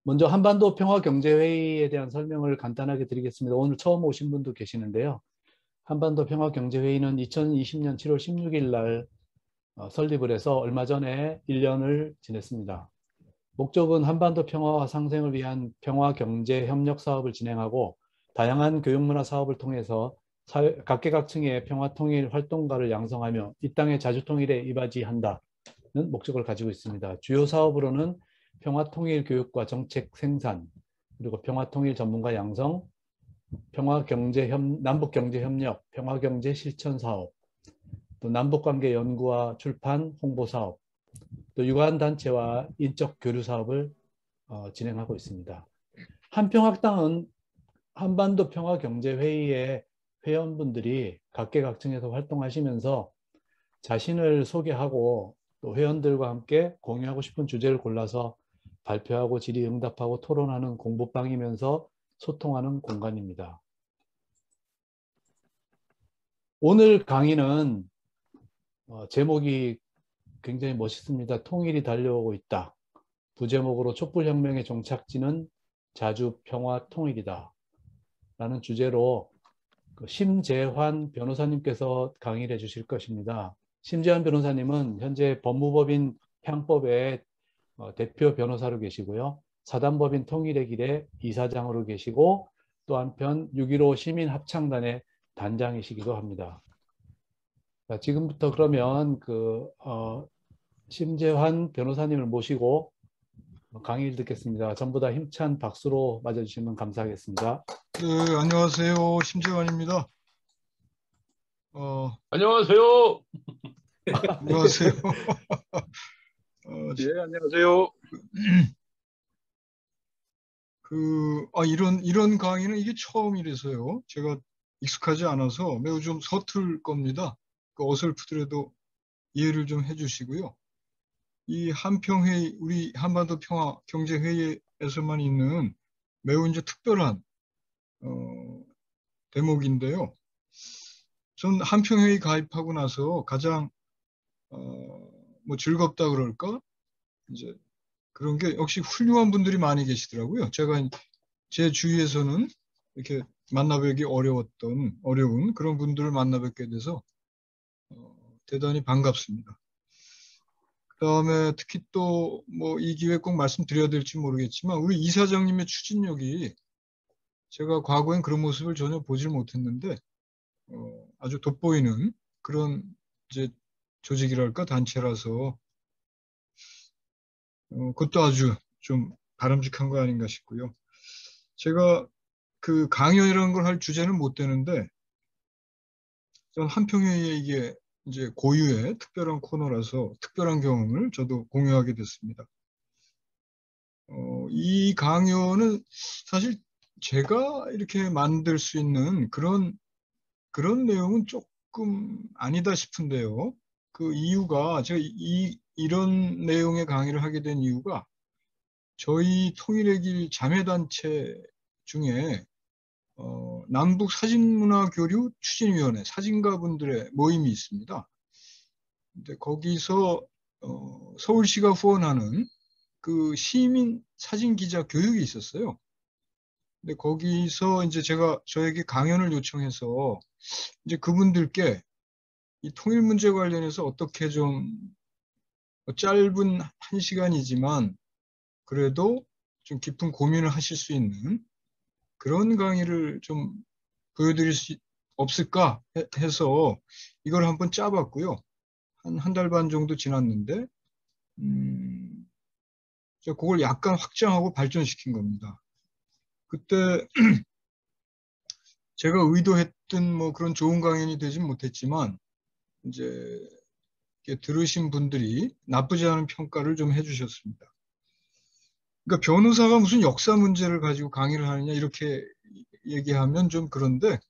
먼저 한반도 평화경제회의에 대한 설명을 간단하게 드리겠습니다. 오늘 처음 오신 분도 계시는데요. 한반도 평화경제회의는 2020년 7월 16일 날 설립을 해서 얼마 전에 1년을 지냈습니다. 목적은 한반도 평화와 상생을 위한 평화경제협력 사업을 진행하고 다양한 교육문화 사업을 통해서 각계각층의 평화통일 활동가를 양성하며 이 땅의 자주통일에 이바지한다는 목적을 가지고 있습니다. 주요 사업으로는 평화통일 교육과 정책 생산, 그리고 평화통일 전문가 양성, 남북경제협력, 평화경제 실천 사업, 또 남북관계 연구와 출판 홍보 사업, 또 유관단체와 인적 교류 사업을 진행하고 있습니다. 한평학당은 한반도 평화경제회의의 회원분들이 각계각층에서 활동하시면서 자신을 소개하고 또 회원들과 함께 공유하고 싶은 주제를 골라서 발표하고 질의응답하고 토론하는 공부방이면서 소통하는 공간입니다. 오늘 강의는 제목이 굉장히 멋있습니다. 통일이 달려오고 있다. 부제목으로 촛불혁명의 종착지는 자주 평화 통일이다. 라는 주제로 심재환 변호사님께서 강의를 해주실 것입니다. 심재환 변호사님은 현재 법무법인 향법의 대표 변호사로 계시고요. 사단법인 통일의 길의 이사장으로 계시고 또 한편 6.15 시민합창단의 단장이시기도 합니다. 자, 지금부터 그러면 심재환 변호사님을 모시고 강의를 듣겠습니다. 전부 다 힘찬 박수로 맞아주시면 감사하겠습니다. 네, 안녕하세요. 심재환입니다. 안녕하세요. 안녕하세요. 예, 안녕하세요. 이런 강의는 이게 처음이라서요. 제가 익숙하지 않아서 매우 좀 서툴 겁니다. 어설프더라도 이해를 좀 해주시고요. 이 한평회의, 우리 한반도 평화 경제회의에서만 있는 매우 이제 특별한 대목인데요. 전 한평회의 가입하고 나서 가장 뭐 즐겁다 그럴까? 이제 그런 게 역시 훌륭한 분들이 많이 계시더라고요. 제가 제 주위에서는 이렇게 만나뵙기 어려운 그런 분들을 만나뵙게 돼서 대단히 반갑습니다. 그다음에 특히 또 뭐 이 기회에 꼭 말씀드려야 될지 모르겠지만 우리 이사장님의 추진력이 제가 과거엔 그런 모습을 전혀 보질 못했는데 아주 돋보이는 그런 이제 조직이랄까 단체라서 그것도 아주 좀 바람직한 거 아닌가 싶고요. 제가 그 강연이라는 걸 할 주제는 못 되는데 전 한평회의 이게 이제 고유의 특별한 코너라서 특별한 경험을 저도 공유하게 됐습니다. 이 강연은 사실 제가 이렇게 만들 수 있는 그런 내용은 조금 아니다 싶은데요. 그 이유가 제가 이런 내용의 강의를 하게 된 이유가 저희 통일의 길 자매단체 중에 남북 사진문화교류 추진위원회 사진가분들의 모임이 있습니다. 근데 거기서 서울시가 후원하는 그 시민 사진기자 교육이 있었어요. 근데 거기서 이제 저에게 강연을 요청해서 이제 그분들께 이 통일 문제 관련해서 어떻게 좀 짧은 1시간이지만 그래도 좀 깊은 고민을 하실 수 있는 그런 강의를 좀 보여드릴 수 없을까 해서 이걸 한번 짜봤고요. 한 달 반 정도 지났는데 그걸 약간 확장하고 발전시킨 겁니다. 그때 제가 의도했던 뭐 그런 좋은 강연이 되진 못했지만 이제 들으신 분들이 나쁘지 않은 평가를 좀 해주셨습니다. 그러니까 변호사가 무슨 역사 문제를 가지고 강의를 하느냐 이렇게 얘기하면 좀 그런데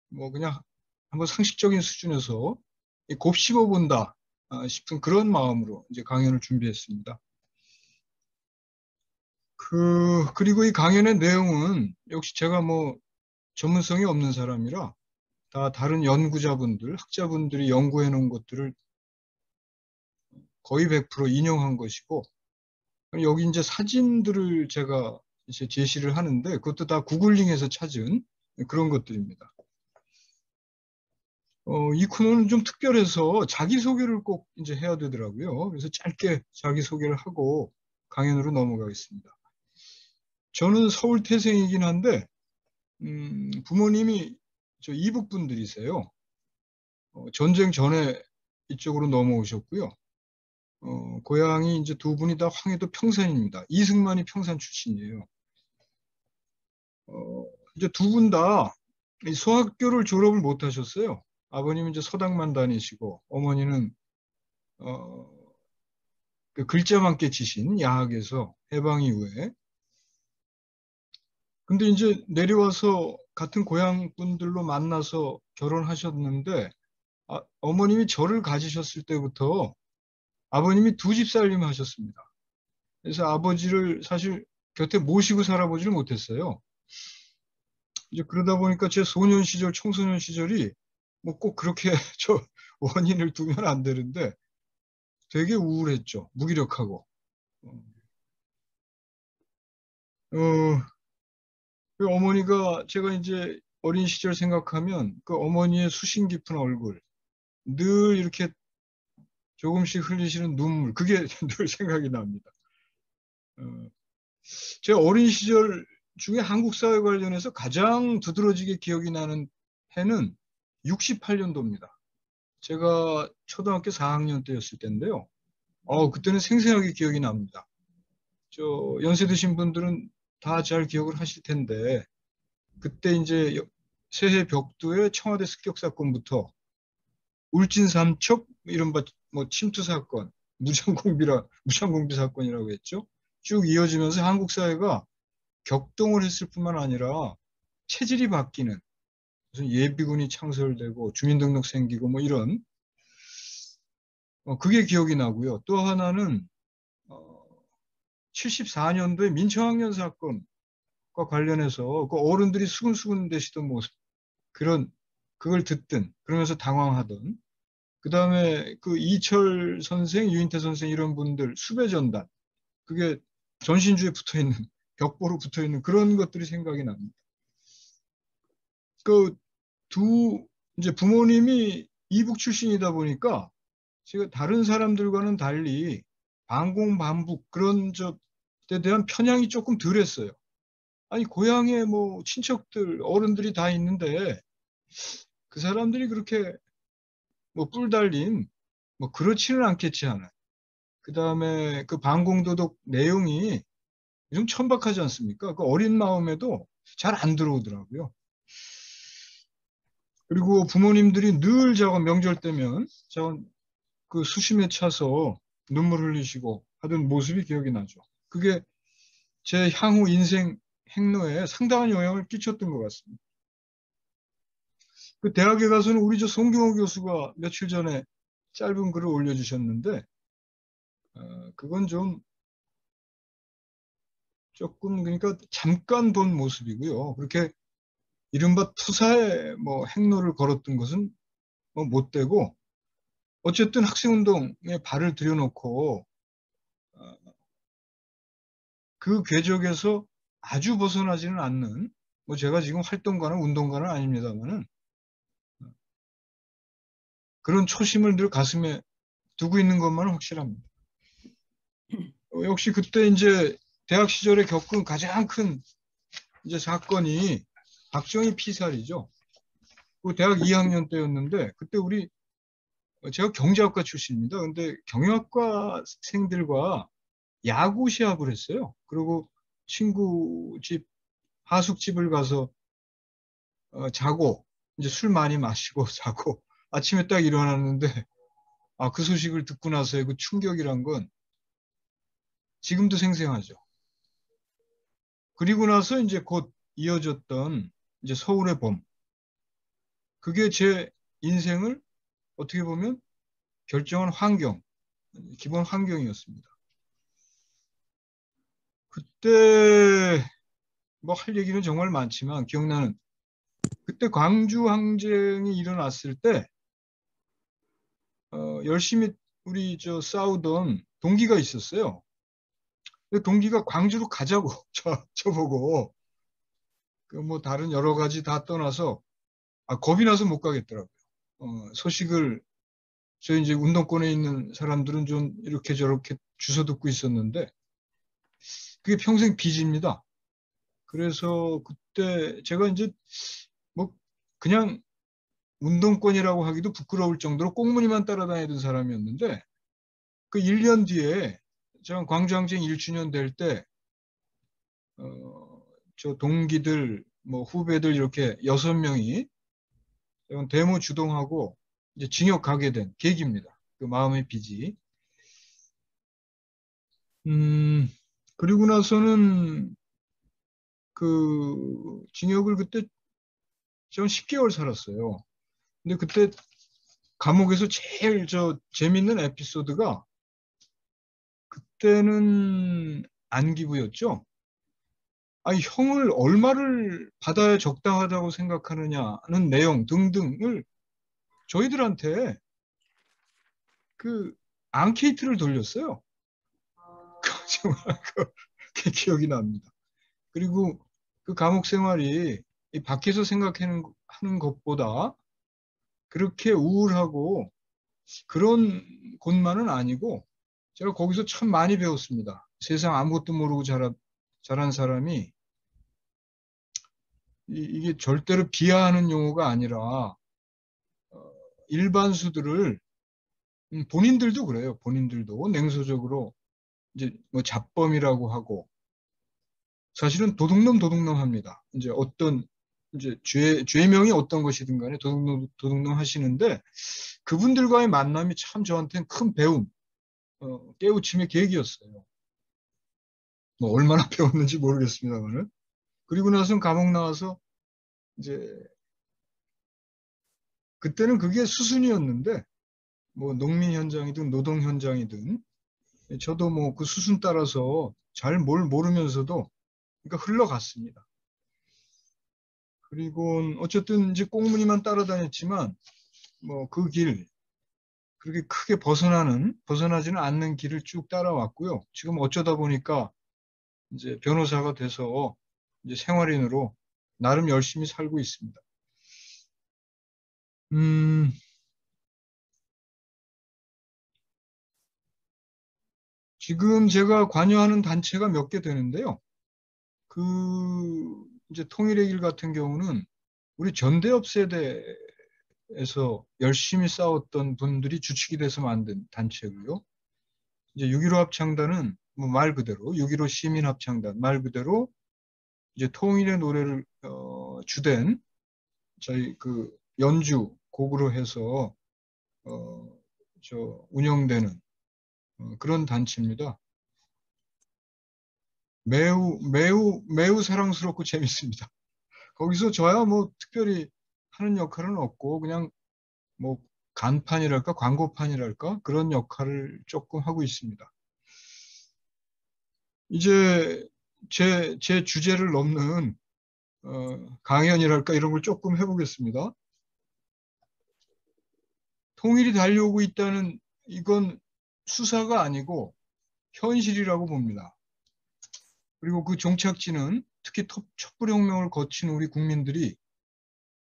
뭐 그냥 한번 상식적인 수준에서 곱씹어 본다 싶은 그런 마음으로 이제 강연을 준비했습니다. 그리고 이 강연의 내용은 역시 제가 뭐 전문성이 없는 사람이라 다 다른 연구자분들, 학자분들이 연구해 놓은 것들을 거의 100% 인용한 것이고 여기 이제 사진들을 제가 이제 제시를 하는데 그것도 다 구글링해서 찾은 그런 것들입니다. 이 코너는 좀 특별해서 자기소개를 꼭 이제 해야 되더라고요. 그래서 짧게 자기소개를 하고 강연으로 넘어가겠습니다. 저는 서울 태생이긴 한데, 부모님이 저 이북 분들이세요. 전쟁 전에 이쪽으로 넘어오셨고요. 고향이 이제 두 분이 다 황해도 평산입니다. 이승만이 평산 출신이에요. 이제 두 분 다 소학교를 졸업을 못 하셨어요. 아버님은 이제 서당만 다니시고, 어머니는, 그 글자만 깨치신 야학에서 해방 이후에. 근데 이제 내려와서 같은 고향 분들로 만나서 결혼하셨는데, 어머님이 저를 가지셨을 때부터 아버님이 두 집 살림 하셨습니다. 그래서 아버지를 사실 곁에 모시고 살아보지를 못했어요. 이제 그러다 보니까 제 소년 시절, 청소년 시절이 뭐 꼭 그렇게 저 원인을 두면 안 되는데 되게 우울했죠. 무기력하고. 그 어머니가 제가 이제 어린 시절 생각하면 그 어머니의 수심 깊은 얼굴, 늘 이렇게 조금씩 흘리시는 눈물, 그게 늘 생각이 납니다. 제 어린 시절 중에 한국 사회 관련해서 가장 두드러지게 기억이 나는 해는 68년도입니다. 제가 초등학교 4학년 때였을 때인데요. 그때는 생생하게 기억이 납니다. 저 연세 드신 분들은 다 잘 기억을 하실 텐데, 그때 이제 새해 벽두의 청와대 습격 사건부터 울진 삼척 이른바 뭐 침투 사건, 무장공비 사건이라고 했죠. 쭉 이어지면서 한국 사회가 격동을 했을 뿐만 아니라 체질이 바뀌는, 무슨 예비군이 창설되고 주민등록 생기고 뭐 이런, 그게 기억이 나고요. 또 하나는 74년도에 민청학년 사건과 관련해서 그 어른들이 수근수근 되시던 모습, 그걸 듣든 그러면서 당황하던, 그 다음에 그 이철 선생, 유인태 선생 이런 분들 수배전단, 그게 전신주에 붙어있는, 벽보로 붙어있는 그런 것들이 생각이 납니다. 이제 부모님이 이북 출신이다 보니까 제가 다른 사람들과는 달리 반공반북 그런 데 대한 편향이 조금 덜했어요. 아니, 고향에 뭐 친척들, 어른들이 다 있는데 그 사람들이 그렇게 뭐 뿔 달린 뭐 그렇지는 않겠지 하는. 그 다음에 그 반공도덕 내용이 좀 천박하지 않습니까? 그 어린 마음에도 잘 안 들어오더라고요. 그리고 부모님들이 늘 명절 때면 그 수심에 차서 눈물 흘리시고 하던 모습이 기억이 나죠. 그게 제 향후 인생 행로에 상당한 영향을 끼쳤던 것 같습니다. 그 대학에 가서는 우리 저 송경호 교수가 며칠 전에 짧은 글을 올려주셨는데, 그건 조금 그러니까 잠깐 본 모습이고요. 그렇게 이른바 투사의 뭐 행로를 걸었던 것은 뭐 못 되고, 어쨌든 학생운동에 발을 들여놓고 그 궤적에서 아주 벗어나지는 않는, 뭐 제가 지금 활동가는 운동가는 아닙니다만은 그런 초심을 늘 가슴에 두고 있는 것만은 확실합니다. 역시 그때 이제 대학 시절에 겪은 가장 큰 이제 사건이 박정희 피살이죠. 그 대학 2학년 때였는데, 그때 제가 경제학과 출신입니다. 근데 경영학과생들과 야구 시합을 했어요. 그리고 친구 집, 하숙집을 가서 자고, 이제 술 많이 마시고 자고, 아침에 딱 일어났는데, 그 소식을 듣고 나서의 그 충격이란 건 지금도 생생하죠. 그리고 나서 이제 곧 이어졌던 이제 서울의 봄. 그게 제 인생을 어떻게 보면 결정한 기본 환경이었습니다. 그때 뭐 할 얘기는 정말 많지만 기억나는, 그때 광주 항쟁이 일어났을 때 열심히 우리 싸우던 동기가 있었어요. 근데 동기가 광주로 가자고 저보고 그 뭐 다른 여러 가지 다 떠나서 겁이 나서 못 가겠더라고요. 소식을 저희 이제 운동권에 있는 사람들은 좀 이렇게 저렇게 주워 듣고 있었는데 그게 평생 빚입니다. 그래서 그때 제가 이제 뭐 그냥 운동권이라고 하기도 부끄러울 정도로 꽁무니만 따라다니던 사람이었는데 그 1년 뒤에 제가 광주항쟁 1주년 될 때 저 동기들 뭐 후배들 이렇게 6명이 데모 주동하고 이제 징역 가게 된 계기입니다. 그 마음의 빚이. 그리고 나서는 그 징역을 그때 전 10개월 살았어요. 근데 그때 감옥에서 제일 재밌는 에피소드가 그때는 안기부였죠. 아니, 형을 얼마를 받아야 적당하다고 생각하느냐는 내용 등등을 저희들한테 그 앙케이트를 돌렸어요. 정말 그게 기억이 납니다. 그리고 그 감옥 생활이 이 밖에서 생각하는 것보다 그렇게 우울하고 그런 곳만은 아니고 제가 거기서 참 많이 배웠습니다. 세상 아무것도 모르고 자란 사람이 이게 절대로 비하하는 용어가 아니라 일반수들을 본인들도 그래요. 본인들도 냉소적으로 이제 뭐 잡범이라고 하고 사실은 도둑놈 합니다. 이제 어떤 이제 죄명이 어떤 것이든 간에 도둑놈 하시는데 그분들과의 만남이 참 저한테는 큰 배움, 깨우침의 계기였어요. 뭐 얼마나 배웠는지 모르겠습니다만은. 그리고 나서는 감옥 나와서 이제 그때는 그게 수순이었는데 뭐 농민 현장이든 노동 현장이든 저도 뭐 그 수순 따라서 잘 뭘 모르면서도 그러니까 흘러갔습니다. 그리고 어쨌든 이제 꽁무니만 따라다녔지만 뭐 그 길 그렇게 크게 벗어나지는 않는 길을 쭉 따라왔고요. 지금 어쩌다 보니까 이제 변호사가 돼서 이제 생활인으로 나름 열심히 살고 있습니다. 지금 제가 관여하는 단체가 몇 개 되는데요. 그 이제 통일의 길 같은 경우는 우리 전대업 세대에서 열심히 싸웠던 분들이 주축이 돼서 만든 단체고요. 이제 6.15 합창단은 뭐 말 그대로 6.15 시민 합창단 말 그대로 이제 통일의 노래를 주된 저희 그 연주 곡으로 해서 운영되는 그런 단체입니다. 매우 사랑스럽고 재밌습니다. 거기서 저야 뭐 특별히 하는 역할은 없고 그냥 뭐 간판이랄까 광고판이랄까 그런 역할을 조금 하고 있습니다. 이제 제 주제를 넘는 강연이랄까 이런 걸 조금 해보겠습니다. 통일이 달려오고 있다는 이건 수사가 아니고 현실이라고 봅니다. 그리고 그 종착지는 특히 촛불혁명을 거친 우리 국민들이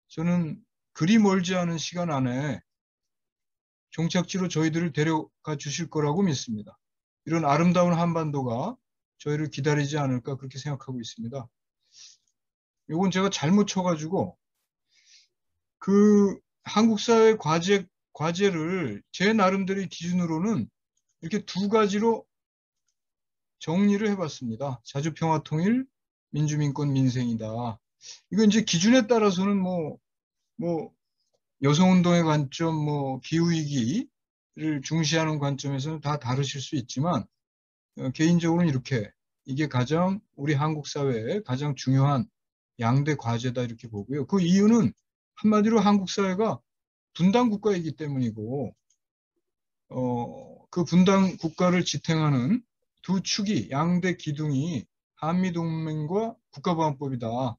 저는 그리 멀지 않은 시간 안에 종착지로 저희들을 데려가 주실 거라고 믿습니다. 이런 아름다운 한반도가 저희를 기다리지 않을까 그렇게 생각하고 있습니다. 이건 제가 잘못 쳐가지고 그 한국 사회 과제를 제 나름대로의 기준으로는 이렇게 두 가지로 정리를 해봤습니다. 자주평화통일, 민주민권, 민생이다. 이거 이제 기준에 따라서는 뭐 여성운동의 관점, 뭐 기후위기를 중시하는 관점에서는 다 다르실 수 있지만 개인적으로는 이렇게 이게 가장 우리 한국 사회의 가장 중요한 양대 과제다 이렇게 보고요. 그 이유는 한마디로 한국 사회가 분단 국가이기 때문이고 그 분단 국가를 지탱하는 두 축이 양대 기둥이 한미동맹과 국가보안법이다.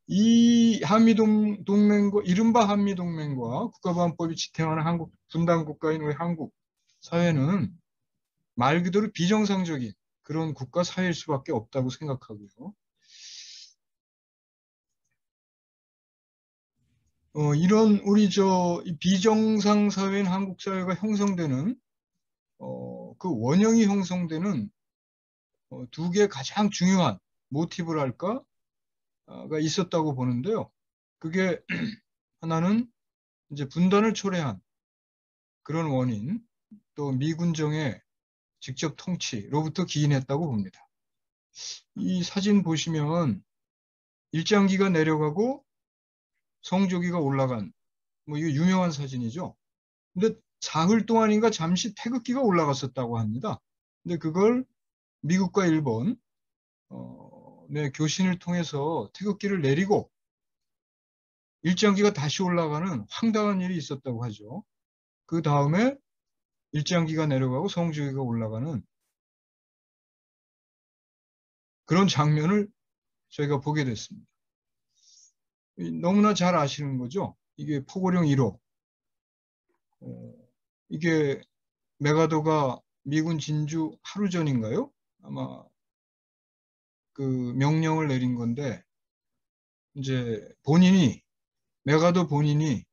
이 한미동맹과 이른바 한미동맹과 국가보안법이 지탱하는 한국 분단 국가인 우리 한국 사회는 말 그대로 비정상적인 그런 국가 사회일 수밖에 없다고 생각하고요. 이런 우리 이 비정상 사회인 한국 사회가 형성되는 그 원형이 형성되는 두 개의 가장 중요한 모티브랄까가 있었다고 보는데요. 그게 하나는 이제 분단을 초래한 그런 원인, 또 미군정의 직접 통치로부터 기인했다고 봅니다. 이 사진 보시면 일장기가 내려가고 성조기가 올라간 뭐 이거 유명한 사진이죠. 근데 사흘 동안인가 잠시 태극기가 올라갔었다고 합니다. 근데 그걸 미국과 일본 네, 교신을 통해서 태극기를 내리고 일장기가 다시 올라가는 황당한 일이 있었다고 하죠. 그 다음에 일장기가 내려가고 성조기가 올라가는 그런 장면을 저희가 보게 됐습니다. 너무나 잘 아시는 거죠. 이게 포고령 1호. 이게 메가더가 미군 진주 하루 전인가요? 아마 그 명령을 내린 건데 이제 메가더 본인이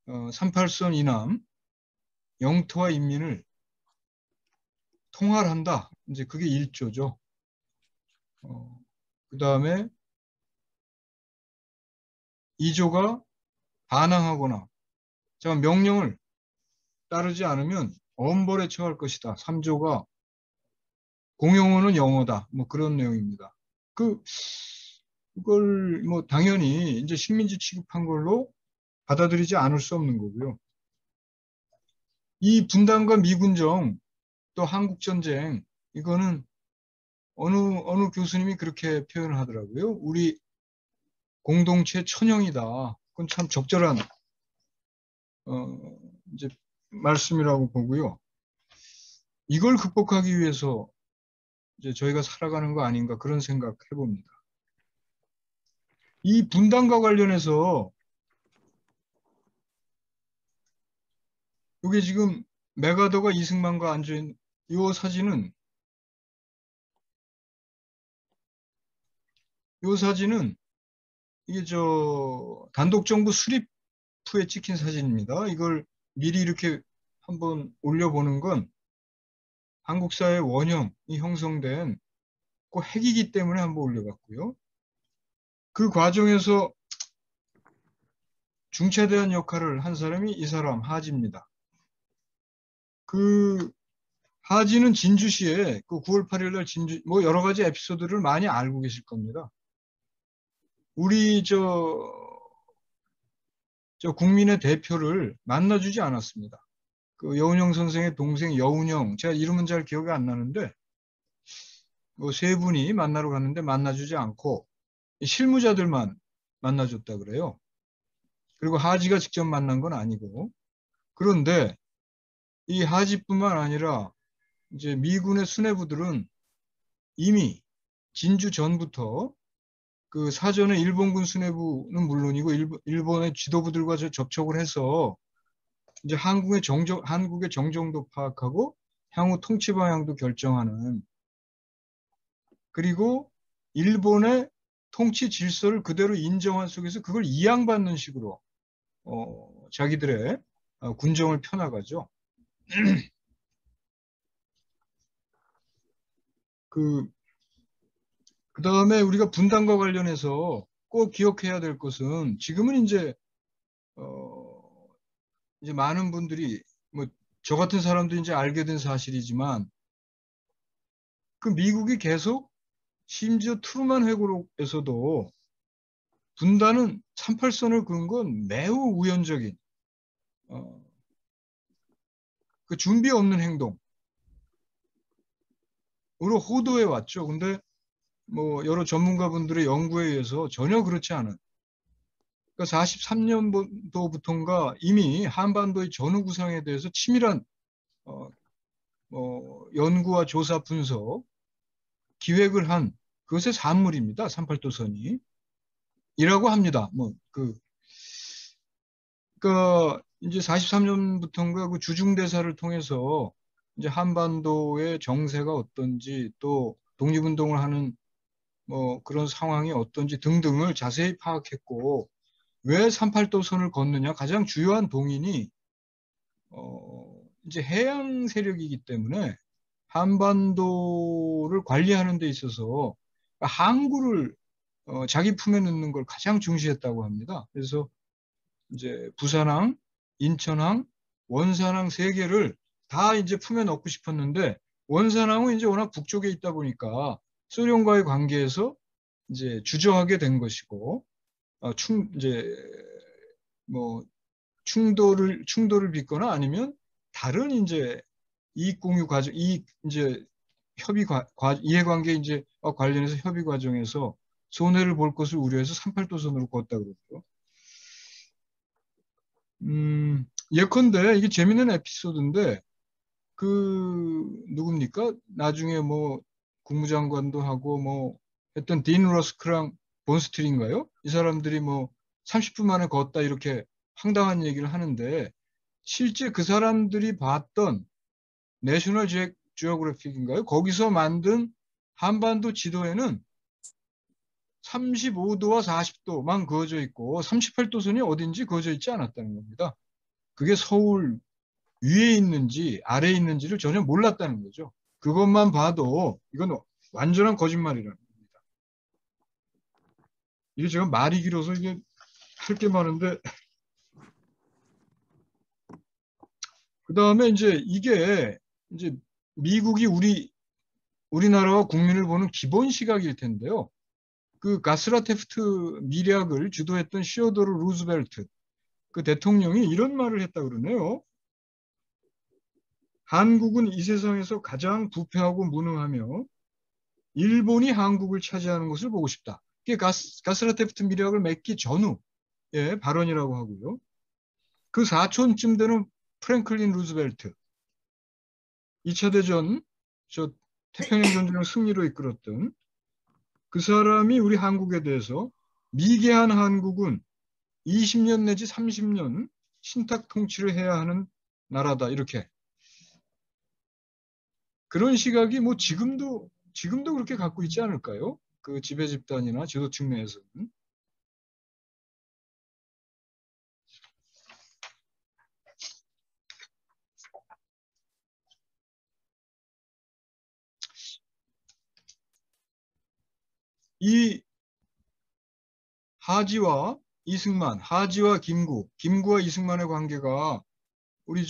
38선 이남 영토와 인민을 통할을 한다. 이제 그게 1조죠. 그 다음에 2조가 반항하거나 제가 명령을 따르지 않으면 엄벌에 처할 것이다. 3조가 공용어는 영어다. 뭐 그런 내용입니다. 그걸 뭐 당연히 이제 식민지 취급한 걸로 받아들이지 않을 수 없는 거고요. 이 분단과 미군정 또 한국전쟁 이거는 어느 교수님이 그렇게 표현을 하더라고요. 우리 공동체 천형이다. 그건 참 적절한 이제 말씀이라고 보고요. 이걸 극복하기 위해서 이제 저희가 살아가는 거 아닌가 그런 생각 해봅니다. 이 분단과 관련해서 이게 지금 메가더가 이승만과 앉아있는 이 사진은 이게 단독정부 수립 후에 찍힌 사진입니다. 이걸 미리 이렇게 한번 올려보는 건 한국 사회 원형이 형성된 그 핵이기 때문에 한번 올려봤고요. 그 과정에서 중차대한 역할을 한 사람이 이 사람 하지입니다. 그 하지는 진주시에 그 9월 8일 날 진주 뭐 여러 가지 에피소드를 많이 알고 계실 겁니다. 우리 국민의 대표를 만나주지 않았습니다. 그 여운형 선생의 동생 여운형, 제가 이름은 잘 기억이 안 나는데 뭐 세 분이 만나러 갔는데 만나주지 않고 실무자들만 만나줬다 그래요. 그리고 하지가 직접 만난 건 아니고. 그런데 이 하지뿐만 아니라 이제 미군의 수뇌부들은 이미 진주 전부터 그 사전에 일본군 수뇌부는 물론이고 일본의 지도부들과 접촉을 해서 이제 한국의 정정도 파악하고 향후 통치 방향도 결정하는, 그리고 일본의 통치 질서를 그대로 인정한 속에서 그걸 이양받는 식으로 자기들의 군정을 펴나가죠. 그 다음에 우리가 분단과 관련해서 꼭 기억해야 될 것은 지금은 이제 많은 분들이 뭐 저 같은 사람도 이제 알게 된 사실이지만 그 미국이 계속 심지어 트루만 회고록에서도 분단은 38선을 그은 건 매우 우연적인 그 준비 없는 행동으로 호도해 왔죠. 근데 뭐 여러 전문가분들의 연구에 의해서 전혀 그렇지 않은, 그러니까 43년도부터인가 이미 한반도의 전후 구상에 대해서 치밀한 연구와 조사 분석 기획을 한 그것의 산물입니다. 38도선이 이라고 합니다. 그러니까 이제 43년부터인가 그 주중대사를 통해서 이제 한반도의 정세가 어떤지 또 독립운동을 하는 뭐 그런 상황이 어떤지 등등을 자세히 파악했고 왜 38도선을 걷느냐 가장 주요한 동인이 이제 해양 세력이기 때문에 한반도를 관리하는 데 있어서 항구를 자기 품에 넣는 걸 가장 중시했다고 합니다. 그래서 이제 부산항, 인천항, 원산항 세 개를 다 이제 품에 넣고 싶었는데 원산항은 이제 워낙 북쪽에 있다 보니까 소련과의 관계에서 이제 주저하게 된 것이고 이제 뭐 충돌을 빚거나 아니면 다른 이제 이익 공유 과정, 이제 이해관계 이제 관련해서 협의 과정에서 손해를 볼 것을 우려해서 38도선으로 걷다 그러죠. 예컨대 이게 재밌는 에피소드인데 누굽니까? 나중에 뭐 국무장관도 하고 뭐 했던 딘 러스크랑 본스트리인가요? 이 사람들이 뭐 30분 만에 걷다 이렇게 황당한 얘기를 하는데 실제 그 사람들이 봤던 내셔널 지오그래픽인가요? 거기서 만든 한반도 지도에는 35도와 40도만 그어져 있고 38도선이 어딘지 그어져 있지 않았다는 겁니다. 그게 서울 위에 있는지 아래에 있는지를 전혀 몰랐다는 거죠. 그것만 봐도 이건 완전한 거짓말이라는 겁니다. 이게 제가 말이 길어서 이게 할 게 많은데 그 다음에 이제 이게 이제 미국이 우리나라와 국민을 보는 기본 시각일 텐데요. 그 가스라테프트 미략을 주도했던 시어도르 루즈벨트 그 대통령이 이런 말을 했다 그러네요. 한국은 이 세상에서 가장 부패하고 무능하며 일본이 한국을 차지하는 것을 보고 싶다. 이게 가스라테프트 미략을 맺기 전후의 발언이라고 하고요. 그 사촌쯤 되는 프랭클린 루즈벨트 2차 대전 태평양 전쟁을 승리로 이끌었던 그 사람이 우리 한국에 대해서 미개한 한국은 20년 내지 30년 신탁 통치를 해야 하는 나라다 이렇게 그런 시각이 뭐 지금도 그렇게 갖고 있지 않을까요? 그 지배 집단이나 지도층 내에서는. 이 하지와 이승만, 하지와 김구와 이승만의 관계가 우리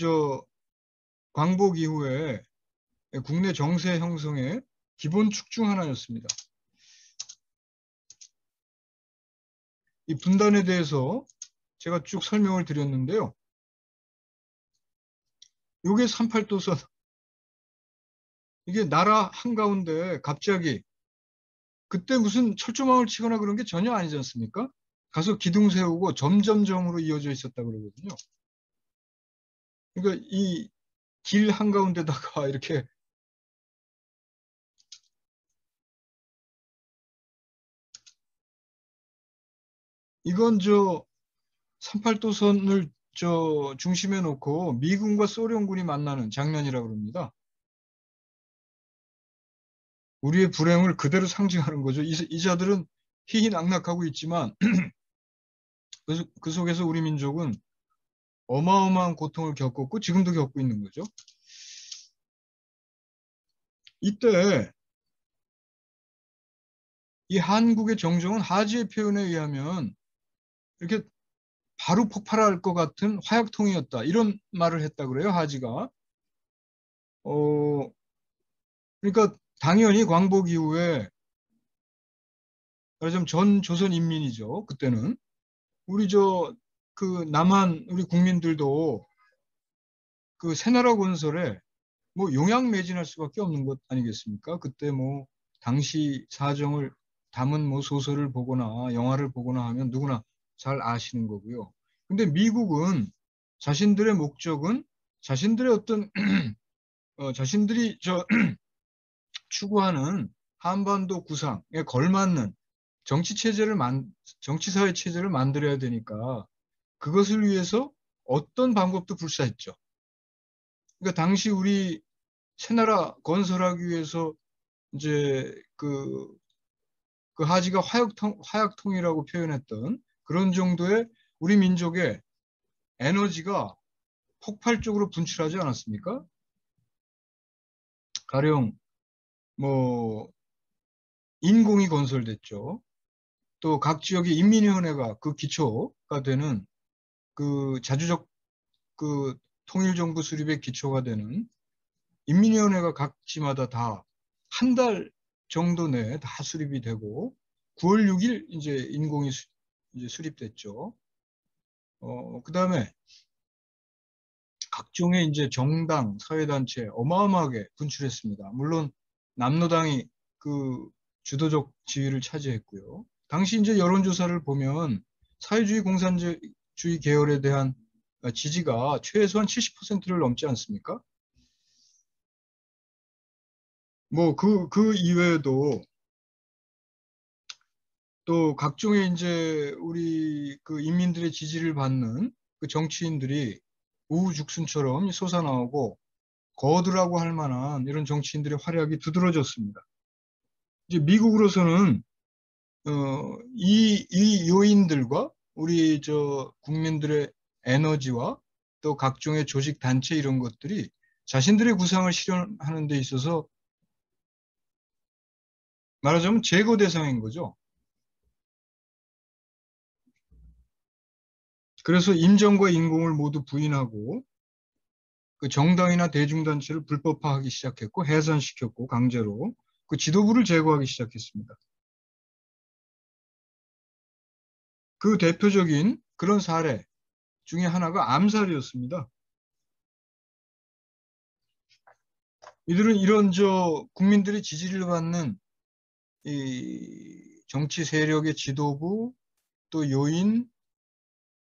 광복 이후에 국내 정세 형성의 기본 축 중 하나였습니다. 이 분단에 대해서 제가 쭉 설명을 드렸는데요. 이게 38도선. 이게 나라 한가운데 갑자기 그때 무슨 철조망을 치거나 그런 게 전혀 아니지 않습니까? 가서 기둥 세우고 점점점으로 이어져 있었다 그러거든요. 그러니까 이 길 한가운데다가 이렇게 이건 38도선을 중심에 놓고 미군과 소련군이 만나는 장면이라고 그럽니다. 우리의 불행을 그대로 상징하는 거죠. 이 자들은 희희낙낙하고 있지만 그 속에서 우리 민족은 어마어마한 고통을 겪었고 지금도 겪고 있는 거죠. 이때 이 한국의 정정은 하지의 표현에 의하면 이렇게 바로 폭발할 것 같은 화약통이었다. 이런 말을 했다 그래요. 하지가. 그러니까 당연히 광복 이후에 말하자면 전 조선 인민이죠. 그때는 우리 남한 우리 국민들도 그 새나라 건설에 뭐 용약 매진할 수밖에 없는 것 아니겠습니까? 그때 뭐 당시 사정을 담은 뭐 소설을 보거나 영화를 보거나 하면 누구나 잘 아시는 거고요. 근데 미국은 자신들의 목적은 자신들의 어떤 자신들이 추구하는 한반도 구상에 걸맞는 정치사회 체제를 만들어야 되니까 그것을 위해서 어떤 방법도 불사했죠. 그러니까 당시 우리 새 나라 건설하기 위해서 이제 그 하지가 화약통이라고 표현했던 그런 정도의 우리 민족의 에너지가 폭발적으로 분출하지 않았습니까? 가령 뭐 인공이 건설됐죠. 또 각 지역의 인민위원회가 그 기초가 되는 그 자주적 그 통일정부 수립의 기초가 되는 인민위원회가 각 지마다 다 한 달 정도 내에 다 수립이 되고 9월 6일 이제 인공이 이제 수립됐죠. 그다음에 각종의 이제 정당, 사회단체 어마어마하게 분출했습니다. 물론 남로당이 그 주도적 지위를 차지했고요. 당시 이제 여론조사를 보면 사회주의 공산주의 계열에 대한 지지가 최소한 70%를 넘지 않습니까? 뭐 그 이외에도 또 각종의 이제 우리 그 인민들의 지지를 받는 그 정치인들이 우후죽순처럼 솟아나오고 거드라고 할 만한 이런 정치인들의 활약이 두드러졌습니다. 이제 미국으로서는 이 요인들과 우리 저 국민들의 에너지와 또 각종의 조직 단체 이런 것들이 자신들의 구상을 실현하는 데 있어서 말하자면 제거 대상인 거죠. 그래서 인정과 인공을 모두 부인하고 그 정당이나 대중단체를 불법화하기 시작했고 해산시켰고 강제로 그 지도부를 제거하기 시작했습니다. 그 대표적인 그런 사례 중에 하나가 암살이었습니다. 이들은 이런 저 국민들의 지지를 받는 이 정치 세력의 지도부 또 요인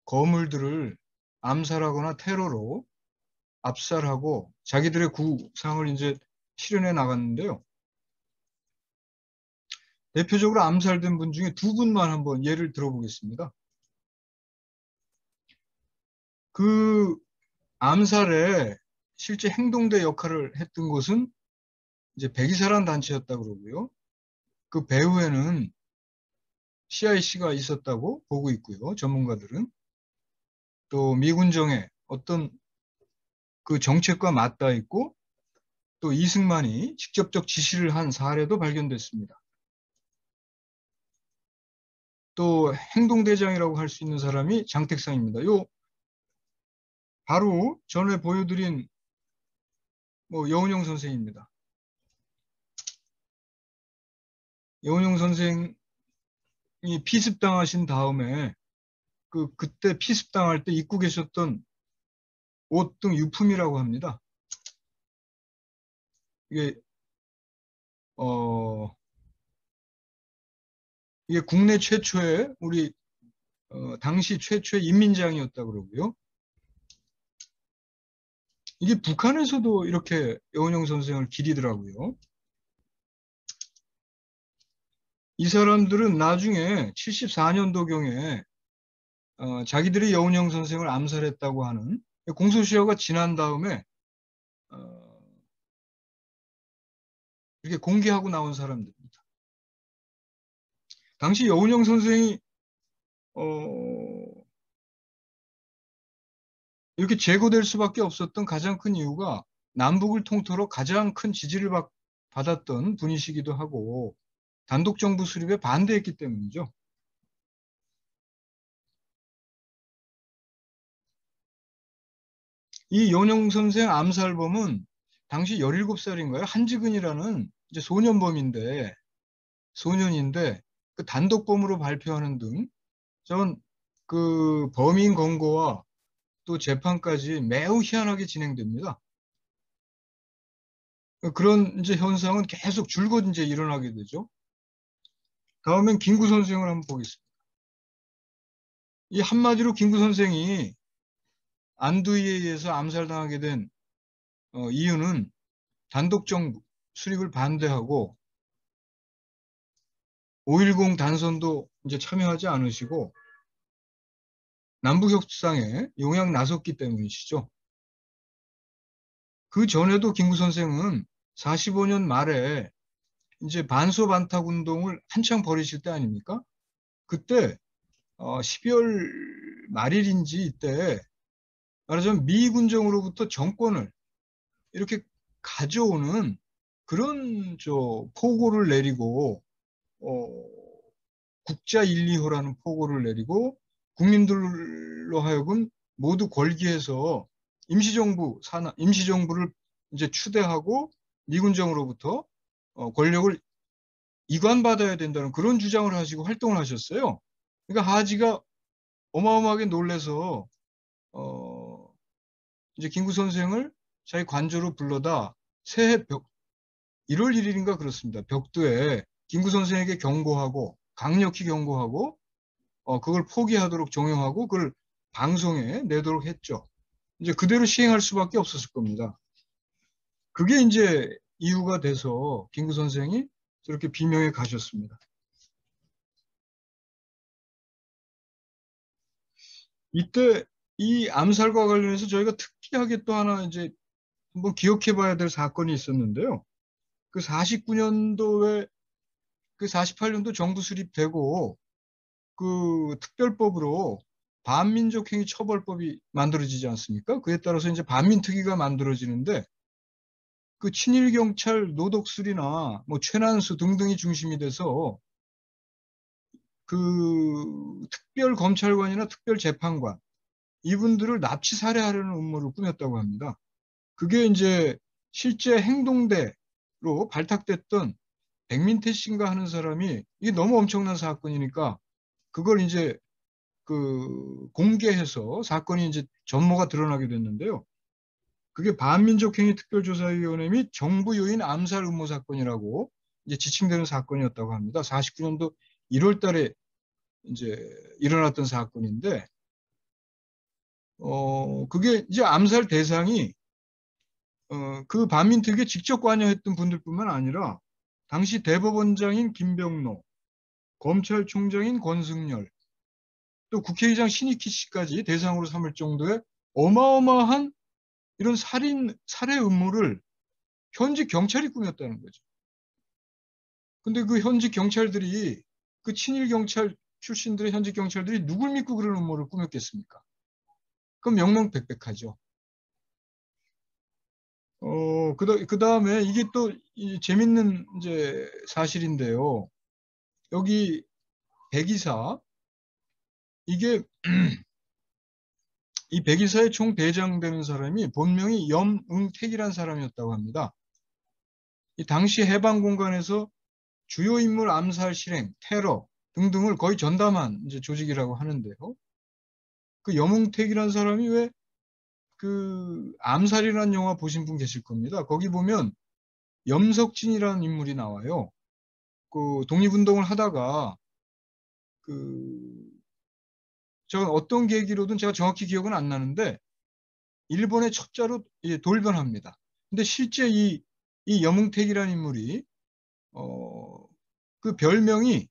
거물들을 암살하거나 테러로 압살하고 자기들의 구상을 이제 실현해 나갔는데요. 대표적으로 암살된 분 중에 두 분만 한번 예를 들어보겠습니다. 그 암살에 실제 행동대 역할을 했던 것은 이제 백이사란 단체였다고 그러고요. 그 배후에는 CIC가 있었다고 보고 있고요. 전문가들은. 또 미군정의 어떤 그 정책과 맞닿아 있고 또 이승만이 직접적 지시를 한 사례도 발견됐습니다. 또 행동대장이라고 할 수 있는 사람이 장택상입니다. 요 바로 전에 보여드린 뭐 여운형 선생입니다. 여운형 선생이 피습당하신 다음에 그때 피습당할 때 입고 계셨던 옷 등 유품이라고 합니다. 이게 이게 국내 최초의 우리 당시 최초의 인민장이었다고 그러고요. 이게 북한에서도 이렇게 여운형 선생을 기리더라고요. 이 사람들은 나중에 74년도경에 자기들이 여운형 선생을 암살했다고 하는 공소시효가 지난 다음에 이렇게 공개하고 나온 사람들입니다. 당시 여운형 선생이 이렇게 제거될 수밖에 없었던 가장 큰 이유가 남북을 통틀어 가장 큰 지지를 받았던 분이시기도 하고 단독정부 수립에 반대했기 때문이죠. 이 여운형 선생 암살범은 당시 17살인가요? 한지근이라는 이제 소년인데 그 단독범으로 발표하는 등 전 그 범인 검거와 또 재판까지 매우 희한하게 진행됩니다. 그런 이제 현상은 계속 줄곧 이제 일어나게 되죠. 다음엔 김구 선생을 한번 보겠습니다. 이 한마디로 김구 선생이 안두희에 의해서 암살당하게 된 이유는 단독정부 수립을 반대하고 5.10 단선도 이제 참여하지 않으시고 남북협상에 용약 나섰기 때문이시죠. 그 전에도 김구 선생은 45년 말에 이제 반소반탁 운동을 한창 벌이실 때 아닙니까? 그때 12월 말일인지 이때 말하자면 미군정으로부터 정권을 이렇게 가져오는 그런 포고를 내리고 국자 1, 2호라는 포고를 내리고 국민들로 하여금 모두 걸기해서 임시정부를 이제 추대하고 미군정으로부터 권력을 이관받아야 된다는 그런 주장을 하시고 활동을 하셨어요. 그러니까 하지가 어마어마하게 놀래서 이제 김구 선생을 자기 관저로 불러다 새해 1월 1일인가 그렇습니다. 벽두에 김구 선생에게 경고하고 강력히 경고하고 그걸 포기하도록 종용하고 그걸 방송에 내도록 했죠. 이제 그대로 시행할 수밖에 없었을 겁니다. 그게 이제 이유가 돼서 김구 선생이 저렇게 비명에 가셨습니다. 이때 이 암살과 관련해서 저희가 특이하게 또 하나 이제 한번 기억해 봐야 될 사건이 있었는데요. 그 49년도에 그 48년도 정부 수립되고 그 특별법으로 반민족행위 처벌법이 만들어지지 않습니까? 그에 따라서 이제 반민특위가 만들어지는데 그 친일경찰 노덕술이나 뭐 최난수 등등이 중심이 돼서 그 특별검찰관이나 특별재판관 이분들을 납치 살해하려는 음모를 꾸몄다고 합니다. 그게 이제 실제 행동대로 발탁됐던 백민태 씨인가 하는 사람이 이게 너무 엄청난 사건이니까 그걸 이제 그 공개해서 사건이 이제 전모가 드러나게 됐는데요. 그게 반민족행위 특별조사위원회 및 정부 요인 암살 음모 사건이라고 이제 지칭되는 사건이었다고 합니다. 49년도 1월 달에 이제 일어났던 사건인데, 그게 이제 암살 대상이, 그 반민특위에 직접 관여했던 분들뿐만 아니라, 당시 대법원장인 김병로, 검찰총장인 권승열, 또 국회의장 신익희 씨까지 대상으로 삼을 정도의 어마어마한 이런 살해 음모를 현직 경찰이 꾸몄다는 거죠. 근데 그 현직 경찰들이, 그 친일 경찰 출신들의 현직 경찰들이 누굴 믿고 그런 음모를 꾸몄겠습니까? 그럼 명명백백하죠. 그 다음에 이게 또 재밌는 이제 사실인데요. 여기 백이사, 이게 이 백이사의 총 대장 되는 사람이 본명이 염응택이라는 사람이었다고 합니다. 이 당시 해방 공간에서 주요 인물 암살 실행, 테러 등등을 거의 전담한 이제 조직이라고 하는데요. 그 염응택이라는 사람이 왜 그 암살이라는 영화 보신 분 계실 겁니다. 거기 보면 염석진이라는 인물이 나와요. 그 독립운동을 하다가 그 제가 어떤 계기로든 제가 정확히 기억은 안 나는데 일본의 첩자로 돌변합니다. 근데 실제 이 염응택이라는 인물이 그 별명이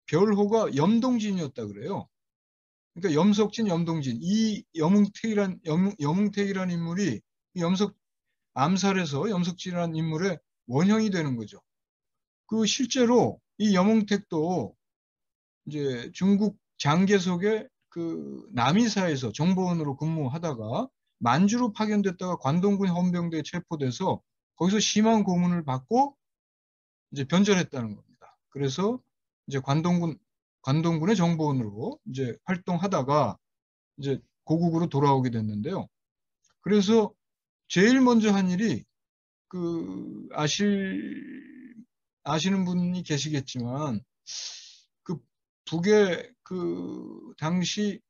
별호가 염동진이었다 그래요. 그러니까 염석진, 염동진, 이 염응택이라는 인물이 암살해서 염석진이라는 인물의 원형이 되는 거죠. 그 실제로 이 염응택도 이제 중국 장개석의 그 남이사에서 정보원으로 근무하다가 만주로 파견됐다가 관동군 헌병대에 체포돼서 거기서 심한 고문을 받고 이제 변절했다는 겁니다. 그래서 이제 관동군의 정보원으로 이제 활동하다가 이제 고국으로 돌아오게 됐는데요. 그래서 제일 먼저 한 일이 그 아시는 분이 계시겠지만 그 북의 그 당시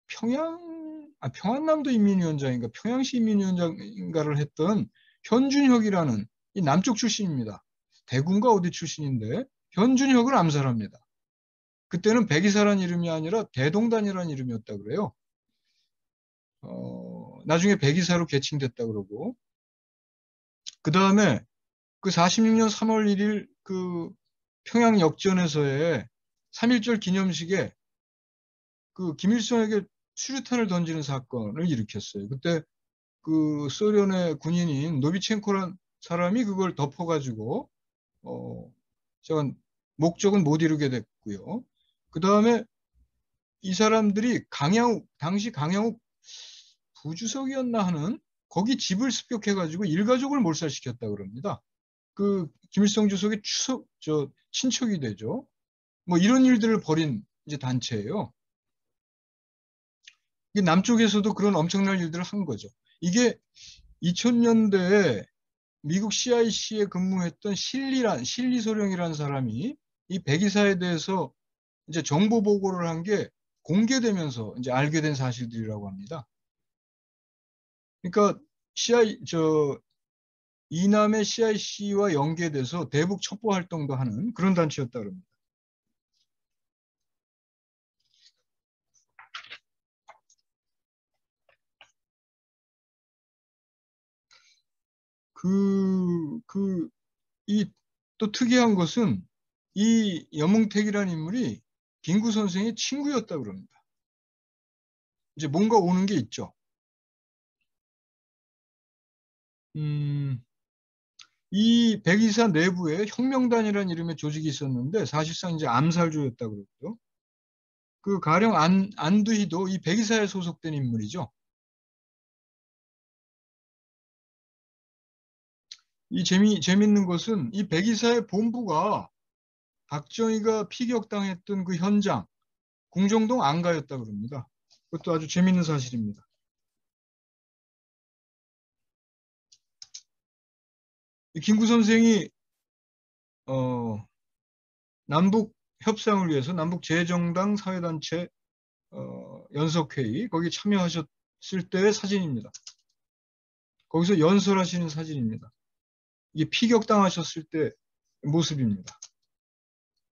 평안남도 인민위원장인가 평양시 인민위원장인가를 했던 현준혁이라는 이 남쪽 출신입니다. 대구인가 어디 출신인데 현준혁을 암살합니다. 그때는 백이사라는 이름이 아니라 대동단이라는 이름이었다 그래요. 나중에 백이사로 개칭됐다 그러고 그 다음에 그 46년 3월 1일 그 평양 역전에서의 3.1절 기념식에 그 김일성에게 수류탄을 던지는 사건을 일으켰어요. 그때 그 소련의 군인인 노비첸코란 사람이 그걸 덮어가지고 제가 목적은 못 이루게 됐고요. 그 다음에 이 사람들이 당시 강양욱 부주석이었나 하는 거기 집을 습격해가지고 일가족을 몰살시켰다 그럽니다. 그 김일성 주석의 친척이 되죠. 뭐 이런 일들을 벌인 이제 단체예요. 남쪽에서도 그런 엄청난 일들을 한 거죠. 이게 2000년대에 미국 CIC에 근무했던 실리 소령이라는 사람이 이 백이사에 대해서 이제 정보 보고를 한 게 공개되면서 이제 알게 된 사실들이라고 합니다. 그러니까 이남의 CIC와 연계돼서 대북 첩보 활동도 하는 그런 단체였다 그럽니다. 또 특이한 것은 이 염흥택이라는 인물이 김구 선생의 친구였다 그럽니다. 이제 뭔가 오는 게 있죠. 이 백이사 내부에 혁명단이라는 이름의 조직이 있었는데 사실상 이제 암살조였다 그러고요. 그 가령 안두희도 이 백이사에 소속된 인물이죠. 이 재밌는 것은 이 백이사의 본부가 박정희가 피격당했던 그 현장 공정동 안가였다 그럽니다. 그것도 아주 재밌는 사실입니다. 김구 선생이 남북 협상을 위해서 남북 재정당 사회단체 연석회의 거기 참여하셨을 때의 사진입니다. 거기서 연설하시는 사진입니다. 이게 피격당하셨을 때 모습입니다.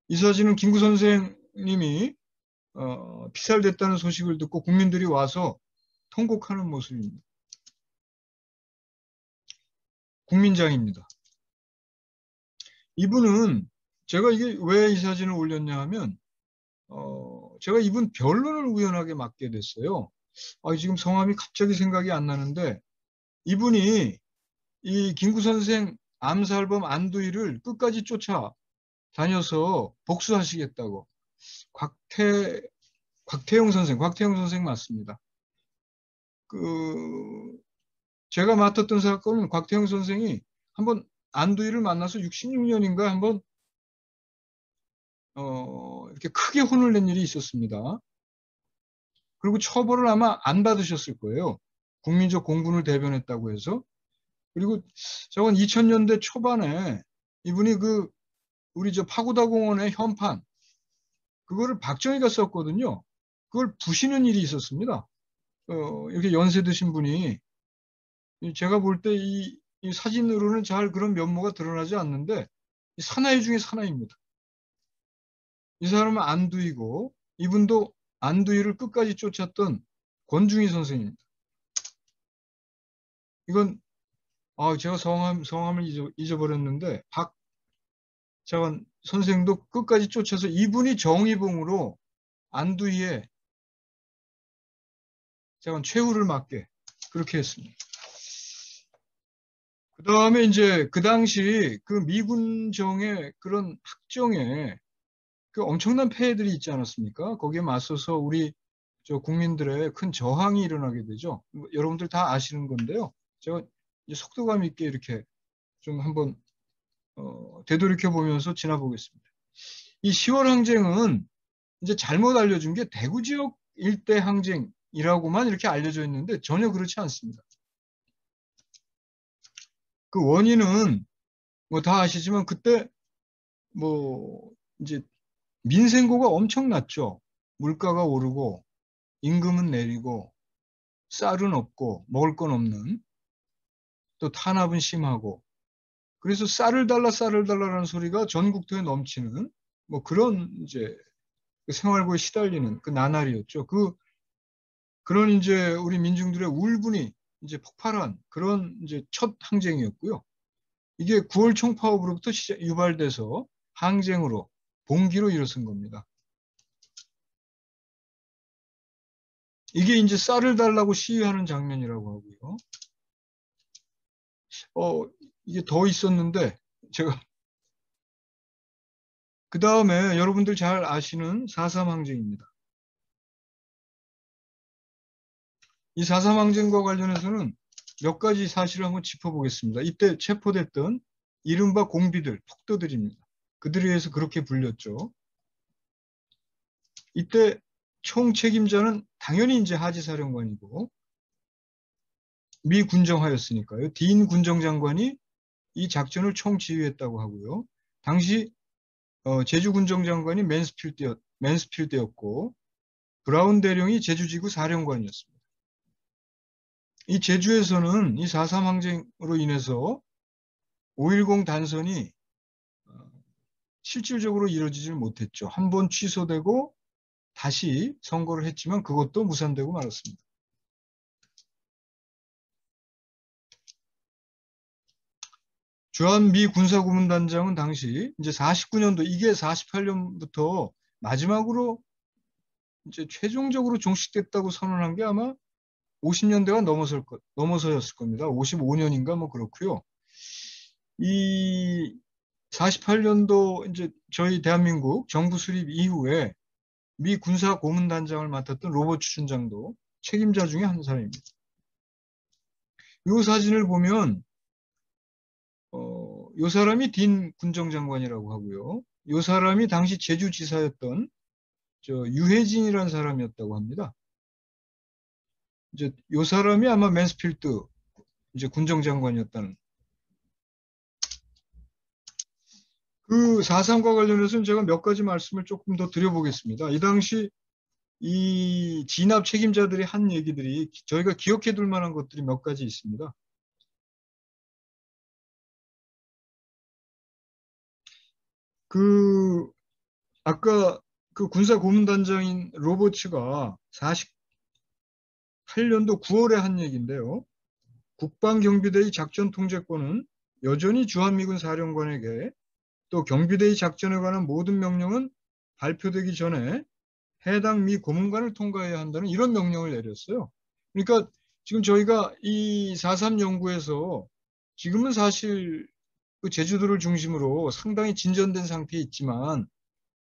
이 사진은 김구 선생님이 피살됐다는 소식을 듣고 국민들이 와서 통곡하는 모습입니다. 국민장입니다. 이분은 제가 이게 왜 이 사진을 올렸냐 하면 제가 이분 변론을 우연하게 맡게 됐어요. 지금 성함이 갑자기 생각이 안 나는데 이분이 이 김구 선생 암살범 안두희를 끝까지 쫓아 다녀서 복수하시겠다고 곽태영 선생 맞습니다. 제가 맡았던 사건은 곽태영 선생이 한번 안두희를 만나서 66년인가 한번 이렇게 크게 혼을 낸 일이 있었습니다. 그리고 처벌을 아마 안 받으셨을 거예요. 국민적 공분을 대변했다고 해서. 그리고 저건 2000년대 초반에 이분이 우리 파고다 공원의 현판 그거를 박정희가 썼거든요. 그걸 부시는 일이 있었습니다. 이렇게 연세 드신 분이 제가 볼 때 이 사진으로는 잘 그런 면모가 드러나지 않는데 사나이 중에 사나이입니다. 이 사람은 안두희고 이분도 안두희를 끝까지 쫓았던 권중희 선생입니다. 이건 제가 성함을 잊어버렸는데 박자원 선생도 끝까지 쫓아서 이분이 정의봉으로 안두희의 최후를 맞게 그렇게 했습니다. 그 다음에 이제 그 당시 그 미군정의 그런 학정에 그 엄청난 폐해들이 있지 않았습니까? 거기에 맞서서 우리 국민들의 큰 저항이 일어나게 되죠. 여러분들 다 아시는 건데요. 제가 이제 속도감 있게 이렇게 좀 한번 되돌이켜 보면서 지나보겠습니다. 이 10월 항쟁은 이제 잘못 알려준 게 대구 지역 일대 항쟁이라고만 이렇게 알려져 있는데 전혀 그렇지 않습니다. 그 원인은 뭐 다 아시지만 그때 뭐 이제 민생고가 엄청났죠. 물가가 오르고 임금은 내리고 쌀은 없고 먹을 건 없는 또 탄압은 심하고 그래서 쌀을 달라라는 소리가 전국토에 넘치는 뭐 그런 이제 생활고에 시달리는 그 나날이었죠. 그런 이제 우리 민중들의 울분이 이제 폭발한 그런 이제 첫 항쟁이었고요. 이게 9월 총파업으로부터 유발돼서 항쟁으로 봉기로 일어선 겁니다. 이게 이제 쌀을 달라고 시위하는 장면이라고 하고요. 이게 더 있었는데 제가 그 다음에 여러분들 잘 아시는 4.3 항쟁입니다. 이 4.3 항쟁과 관련해서는 몇 가지 사실을 한번 짚어보겠습니다. 이때 체포됐던 이른바 공비들, 폭도들입니다. 그들에 의해서 그렇게 불렸죠. 이때 총 책임자는 당연히 이제 하지 사령관이고 미 군정하였으니까요. 딘 군정장관이 이 작전을 총지휘했다고 하고요. 당시 제주 군정장관이 맨스필드였고 브라운 대령이 제주지구 사령관이었습니다. 이 제주에서는 이 4.3 항쟁으로 인해서 5.10 단선이 실질적으로 이루어지질 못했죠. 한 번 취소되고 다시 선거를 했지만 그것도 무산되고 말았습니다. 주한 미 군사고문단장은 당시 이제 49년도 이게 48년부터 마지막으로 이제 최종적으로 종식됐다고 선언한 게 아마 50년대가 넘어서였을 겁니다. 55년인가 뭐 그렇고요. 이 48년도 이제 저희 대한민국 정부 수립 이후에 미 군사 고문단장을 맡았던 로버츠 춘장도 책임자 중에 한 사람입니다. 이 사진을 보면 이 사람이 딘 군정장관이라고 하고요. 이 사람이 당시 제주지사였던 유해진이라는 사람이었다고 합니다. 이제 이 사람이 아마 맨스필드 이제 군정장관이었다는. 그 4.3과 관련해서는 제가 몇 가지 말씀을 조금 더 드려보겠습니다. 이 당시 이 진압 책임자들이 한 얘기들이 저희가 기억해 둘 만한 것들이 몇 가지 있습니다. 아까 그 군사 고문단장인 로버츠가 48년도 9월에 한 얘기인데요. 국방경비대의 작전 통제권은 여전히 주한미군 사령관에게, 또 경비대의 작전에 관한 모든 명령은 발표되기 전에 해당 미 고문관을 통과해야 한다는 이런 명령을 내렸어요. 그러니까 지금 저희가 이 4.3 연구에서 지금은 사실 그 제주도를 중심으로 상당히 진전된 상태에 있지만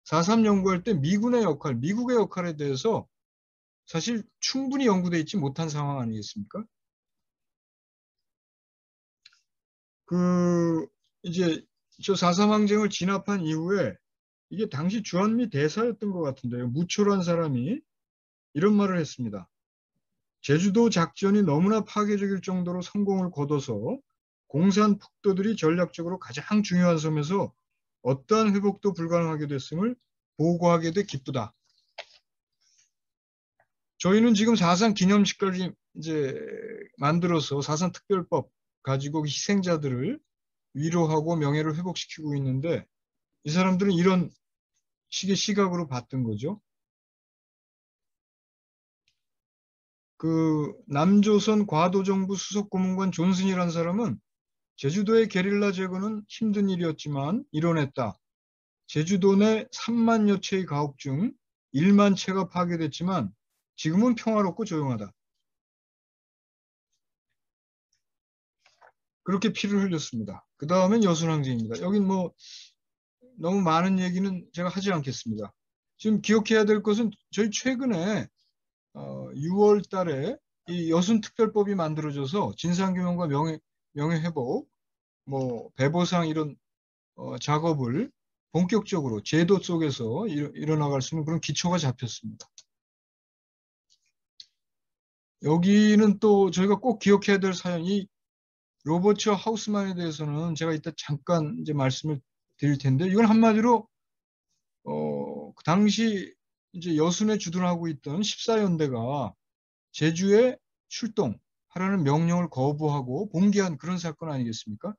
4.3 연구할 때 미군의 역할, 미국의 역할에 대해서 사실 충분히 연구되어 있지 못한 상황 아니겠습니까? 이제 저 4.3 항쟁을 진압한 이후에 이게 당시 주한미 대사였던 것 같은데요. 무초란 사람이 이런 말을 했습니다. 제주도 작전이 너무나 파괴적일 정도로 성공을 거둬서 공산 폭도들이 전략적으로 가장 중요한 섬에서 어떠한 회복도 불가능하게 됐음을 보고하게 돼 기쁘다. 저희는 지금 4.3 기념식까지 이제 만들어서 4.3 특별법 가지고 희생자들을 위로하고 명예를 회복시키고 있는데 이 사람들은 이런 식의 시각으로 봤던 거죠. 그 남조선 과도정부 수석고문관 존슨이라는 사람은 제주도의 게릴라 제거는 힘든 일이었지만 이뤄냈다. 제주도 내 3만여 채의 가옥 중 1만 채가 파괴됐지만 지금은 평화롭고 조용하다. 그렇게 피를 흘렸습니다. 그 다음엔 여순항쟁입니다. 여긴 뭐 너무 많은 얘기는 제가 하지 않겠습니다. 지금 기억해야 될 것은 저희 최근에 6월 달에 이 여순특별법이 만들어져서 진상규명과 명예회복, 뭐 배보상 이런 작업을 본격적으로 제도 속에서 일어나갈 수 있는 그런 기초가 잡혔습니다. 여기는 또 저희가 꼭 기억해야 될 사연이 로버츠 하우스만에 대해서는 제가 이따 잠깐 이제 말씀을 드릴 텐데 이건 한마디로 그 당시 이제 여순에 주둔하고 있던 14연대가 제주에 출동하라는 명령을 거부하고 봉기한 그런 사건 아니겠습니까?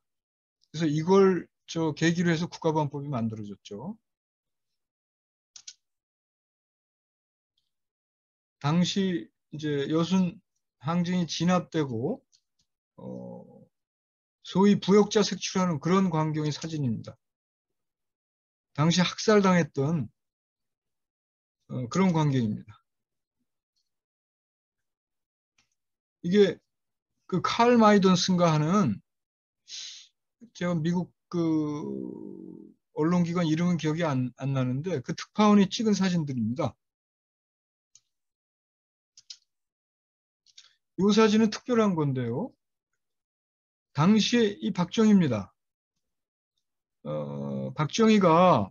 그래서 이걸 계기로 해서 국가보안법이 만들어졌죠. 당시 이제 여순 항쟁이 진압되고 소위 부역자 색출하는 그런 광경의 사진입니다. 당시 학살당했던 그런 광경입니다. 이게 그 칼 마이던슨가 하는 제가 미국 그 언론기관 이름은 기억이 안 나는데 그 특파원이 찍은 사진들입니다. 이 사진은 특별한 건데요. 당시에 이 박정희입니다. 박정희가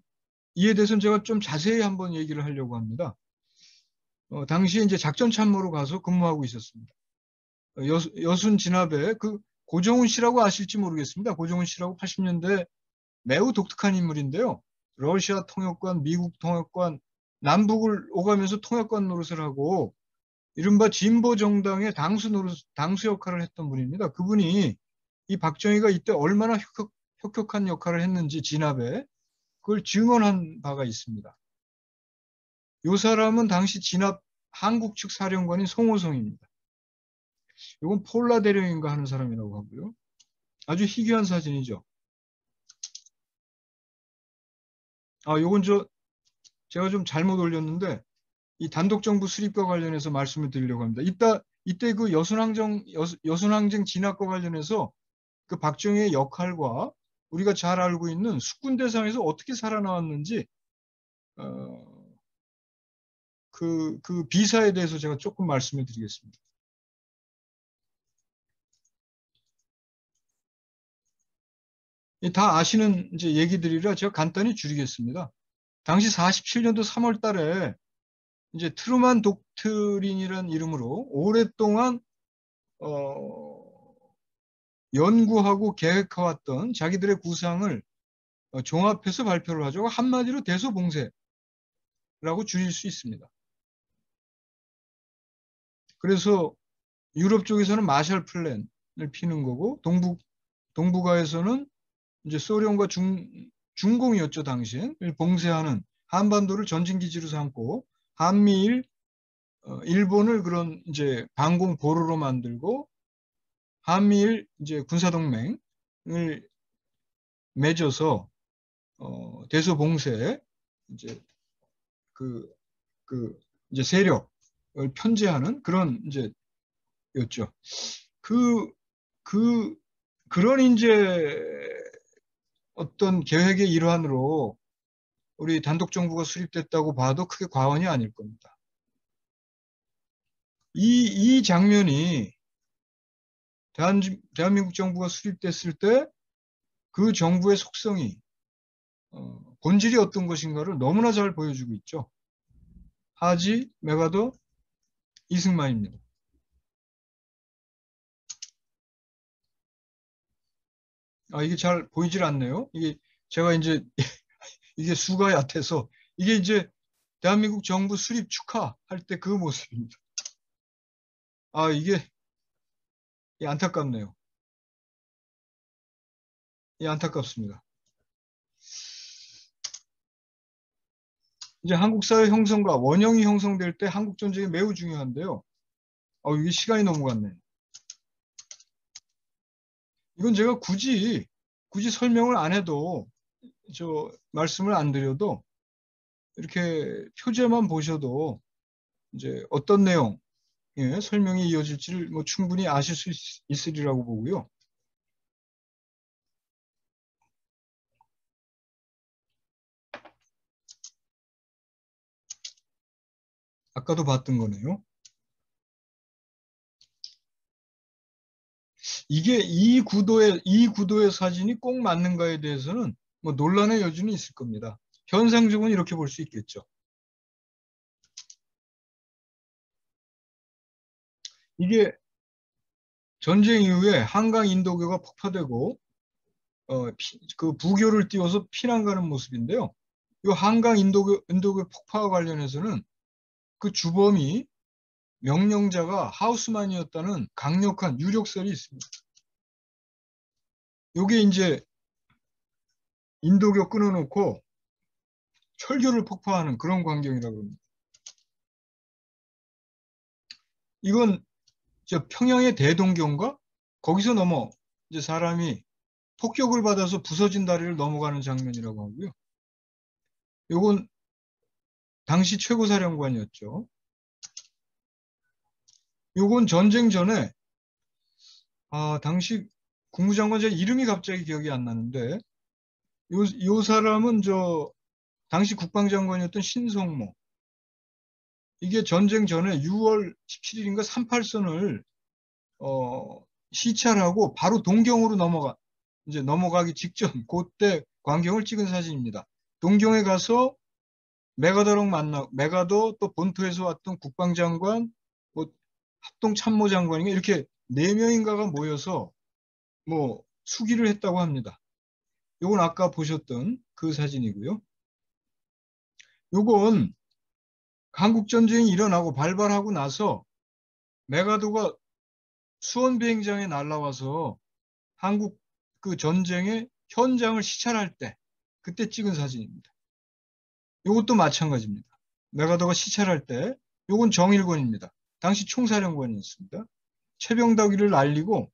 이에 대해서는 제가 좀 자세히 한번 얘기를 하려고 합니다. 당시에 이제 작전참모로 가서 근무하고 있었습니다. 여순 진압에 그 고종훈 씨라고 아실지 모르겠습니다. 고종훈 씨라고 80년대 매우 독특한 인물인데요. 러시아 통역관, 미국 통역관, 남북을 오가면서 통역관 노릇을 하고 이른바 진보 정당의 당수 역할을 했던 분입니다. 그분이 이 박정희가 이때 얼마나 혁혁한 역할을 했는지 진압에 그걸 증언한 바가 있습니다. 이 사람은 당시 진압 한국 측 사령관인 송호성입니다. 이건 폴라 대령인가 하는 사람이라고 하고요. 아주 희귀한 사진이죠. 요건 제가 좀 잘못 올렸는데 이 단독정부 수립과 관련해서 말씀을 드리려고 합니다. 이때 그 여순항쟁 진압과 관련해서 그 박정희의 역할과 우리가 잘 알고 있는 숙군대상에서 어떻게 살아나왔는지 그 비사에 대해서 제가 조금 말씀을 드리겠습니다. 다 아시는 이제 얘기들이라 제가 간단히 줄이겠습니다. 당시 47년도 3월 달에 이제 트루만 독트린이라는 이름으로 오랫동안 연구하고 계획해왔던 자기들의 구상을 종합해서 발표를 하죠. 한마디로 대소봉쇄라고 줄일 수 있습니다. 그래서 유럽 쪽에서는 마샬 플랜을 피는 거고 동북아에서는 이제 소련과 중공이었죠. 당시엔 봉쇄하는 한반도를 전진기지로 삼고 한미일 일본을 그런 이제 방공 보루로 만들고 한미일 이제 군사동맹을 맺어서 대소봉쇄 이제 이제 세력을 편제하는 그런 이제 였죠. 그런 이제 어떤 계획의 일환으로 우리 단독정부가 수립됐다고 봐도 크게 과언이 아닐 겁니다. 이 장면이 대한민국 정부가 수립됐을 때 그 정부의 속성이 본질이 어떤 것인가를 너무나 잘 보여주고 있죠. 하지 메가더 이승만입니다. 이게 잘 보이질 않네요. 이게 제가 이제 이게 수가 얕아서 이게 이제 대한민국 정부 수립 축하할 때 그 모습입니다. 이게 안타깝네요. 안타깝습니다. 이제 한국 사회 형성과 원형이 형성될 때 한국 전쟁이 매우 중요한데요. 이게 시간이 넘어갔네. 이건 제가 굳이 설명을 안 해도 말씀을 안 드려도 이렇게 표제만 보셔도 이제 어떤 내용 설명이 이어질지를 뭐 충분히 아실 수 있으리라고 보고요. 아까도 봤던 거네요. 이게 이 구도의 사진이 꼭 맞는가에 대해서는 뭐 논란의 여지는 있을 겁니다. 현상적으로는 이렇게 볼 수 있겠죠. 이게 전쟁 이후에 한강 인도교가 폭파되고 그 부교를 띄워서 피난 가는 모습인데요. 이 한강 인도교 폭파와 관련해서는 그 주범이 명령자가 하우스만이었다는 강력한 유력설이 있습니다. 이게 이제 인도교 끊어놓고 철교를 폭파하는 그런 광경이라고 합니다. 이건 평양의 대동경과 거기서 넘어 이제 사람이 폭격을 받아서 부서진 다리를 넘어가는 장면이라고 하고요. 이건 당시 최고사령관이었죠. 이건 전쟁 전에 당시 국무장관 제 이름이 갑자기 기억이 안 나는데 요 사람은 당시 국방장관이었던 신성모. 이게 전쟁 전에 6월 17일인가 38선을 시찰하고 바로 동경으로 넘어가기 직전 그때 광경을 찍은 사진입니다. 동경에 가서 메가더랑 메가더 또 본토에서 왔던 국방장관, 뭐 합동참모장관인가 이렇게 4명인가가 모여서 뭐 수기를 했다고 합니다. 요건 아까 보셨던 그 사진이고요. 요건 한국전쟁이 일어나고 발발하고 나서 메가더가 수원비행장에 날라와서 한국 그 전쟁의 현장을 시찰할 때 그때 찍은 사진입니다. 요것도 마찬가지입니다. 메가더가 시찰할 때 요건 정일권입니다. 당시 총사령관이었습니다. 최병덕이를 날리고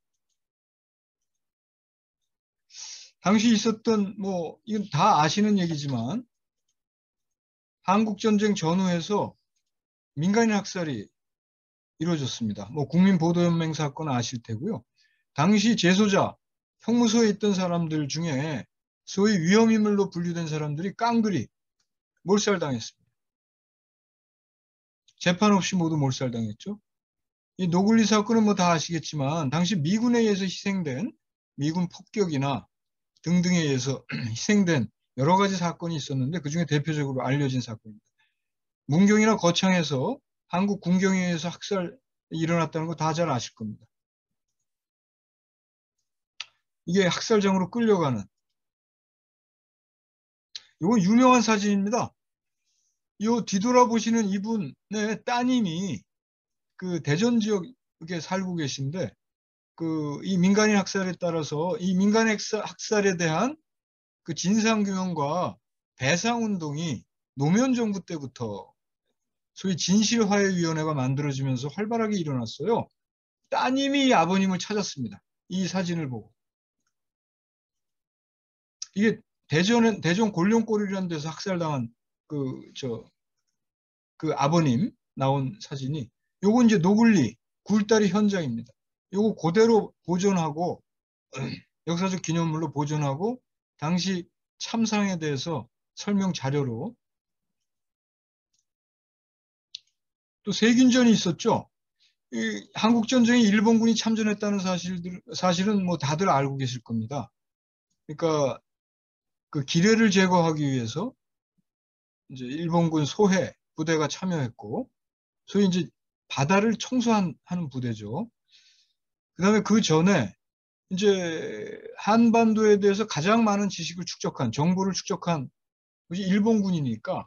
당시 있었던 뭐 이건 다 아시는 얘기지만 한국전쟁 전후에서 민간인 학살이 이루어졌습니다. 뭐 국민보도연맹 사건 아실 테고요. 당시 재소자, 형무소에 있던 사람들 중에 소위 위험인물로 분류된 사람들이 깡그리 몰살당했습니다. 재판 없이 모두 몰살당했죠. 이 노글리 사건은 뭐 다 아시겠지만 당시 미군에 의해서 희생된 미군 폭격이나 등등에 의해서 희생된 여러 가지 사건이 있었는데 그중에 대표적으로 알려진 사건입니다. 문경이나 거창에서 한국 군경에 의해서 학살이 일어났다는 거 다 잘 아실 겁니다. 이게 학살장으로 끌려가는 이건 유명한 사진입니다. 이 뒤돌아보시는 이분의 따님이 그 대전 지역에 살고 계신데 이 민간인 학살에 따라서 이 민간인 학살에 대한 그 진상규명과 배상운동이 노무현 정부 때부터 소위 진실화해위원회가 만들어지면서 활발하게 일어났어요. 따님이 아버님을 찾았습니다. 이 사진을 보고. 이게 대전 골룡골이라는 데서 학살당한 그 아버님 나온 사진이 요거 이제 노글리 굴다리 현장입니다. 요거 그대로 보존하고 역사적 기념물로 보존하고 당시 참상에 대해서 설명 자료로 또 세균전이 있었죠. 이 한국전쟁에 일본군이 참전했다는 사실은 뭐 다들 알고 계실 겁니다. 그러니까 그 기뢰를 제거하기 위해서 이제 일본군 소해 부대가 참여했고 소위 이제 바다를 청소하는 부대죠. 그다음에 그 전에 이제 한반도에 대해서 가장 많은 지식을 축적한 정보를 축적한 것이 일본군이니까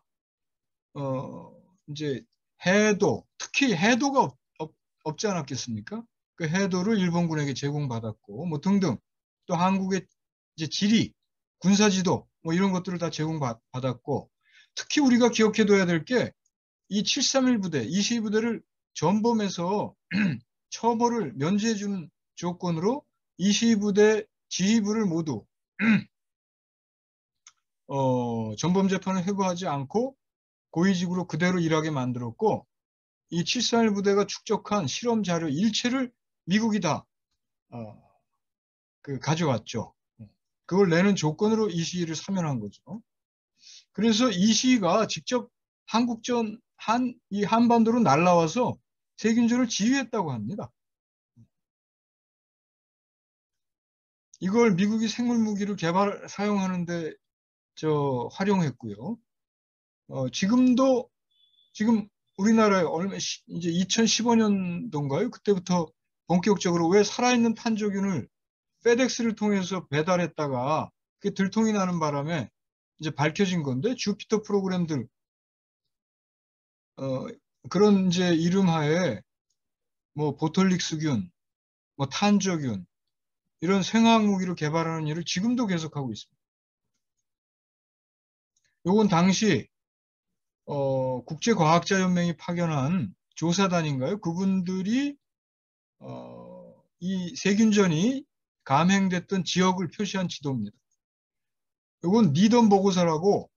이제 해도 특히 해도가 없지 않았겠습니까? 그 해도를 일본군에게 제공받았고 뭐 등등 또 한국의 이제 지리, 군사지도 뭐 이런 것들을 다 제공받았고 특히 우리가 기억해둬야 될 게 이 731 부대, 22부대를 전범해서 처벌을 면제해주는 조건으로 22부대 지휘부를 모두 전범 재판을 회부하지 않고 고위직으로 그대로 일하게 만들었고 이 731 부대가 축적한 실험 자료 일체를 미국이 다 가져왔죠. 그걸 내는 조건으로 이 시위를 사면한 거죠. 그래서 이 시위가 직접 이 한반도로 날라와서 세균전을 지휘했다고 합니다. 이걸 미국이 생물무기를 사용하는데 활용했고요. 지금 우리나라에 이제 2015년도인가요? 그때부터 본격적으로 왜 살아있는 탄저균을 페덱스를 통해서 배달했다가 그게 들통이 나는 바람에 이제 밝혀진 건데 주피터 프로그램들 그런 이제 이름하에 뭐 보톨릭스균, 뭐 탄저균 이런 생화학 무기를 개발하는 일을 지금도 계속하고 있습니다. 요건 당시 국제과학자연맹이 파견한 조사단인가요? 그분들이 이 세균전이 감행됐던 지역을 표시한 지도입니다. 요건 니던 보고서라고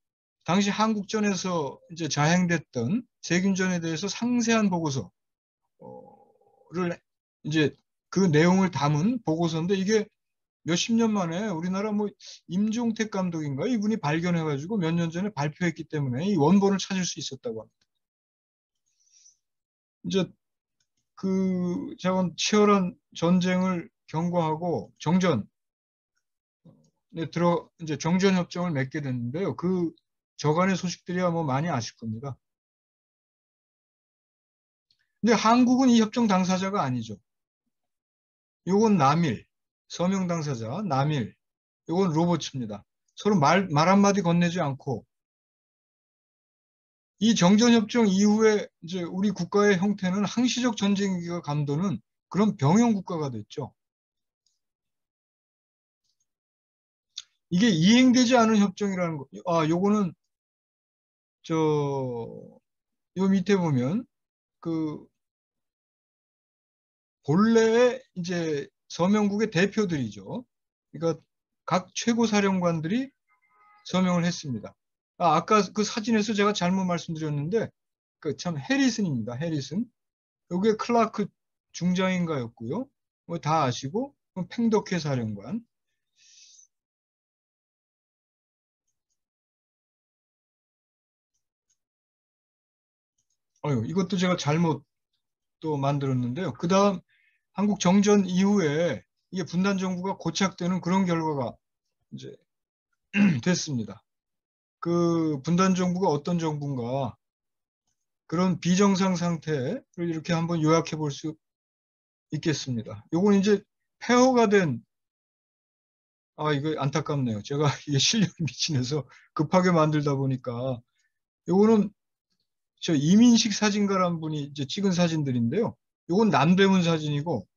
당시 한국전에서 이제 자행됐던 세균전에 대해서 상세한 보고서를 이제 그 내용을 담은 보고서인데 이게 몇십 년 만에 우리나라 뭐 임종택 감독인가 이분이 발견해가지고 몇 년 전에 발표했기 때문에 이 원본을 찾을 수 있었다고 합니다. 이제 그 자원 치열한 전쟁을 경고하고 정전에 이제 정전 협정을 맺게 됐는데요. 그 저간의 소식들이야 뭐 많이 아실 겁니다. 근데 한국은 이 협정 당사자가 아니죠. 요건 남일, 서명 당사자 남일, 요건 로버츠입니다. 서로 말 한마디 건네지 않고 이 정전협정 이후에 이제 우리 국가의 형태는 항시적 전쟁기가 감도는 그런 병영 국가가 됐죠. 이게 이행되지 않은 협정이라는 거. 요거는 요 밑에 보면 그 본래의 이제 서명국의 대표들이죠. 그러니까 각 최고 사령관들이 서명을 했습니다. 아까 그 사진에서 제가 잘못 말씀드렸는데 그 참 해리슨입니다. 해리슨. 여기에 클라크 중장인가였고요. 뭐 다 아시고 팽덕회 사령관. 이것도 제가 잘못 또 만들었는데요. 그 다음 한국 정전 이후에 이게 분단 정부가 고착되는 그런 결과가 이제 됐습니다. 그 분단 정부가 어떤 정부인가 그런 비정상 상태를 이렇게 한번 요약해 볼 수 있겠습니다. 요건 이제 폐허가 된 이거 안타깝네요. 제가 이게 실력이 미친해서 급하게 만들다 보니까 요거는 저 이민식 사진가라는 분이 이제 찍은 사진들인데요. 요건 남대문 사진이고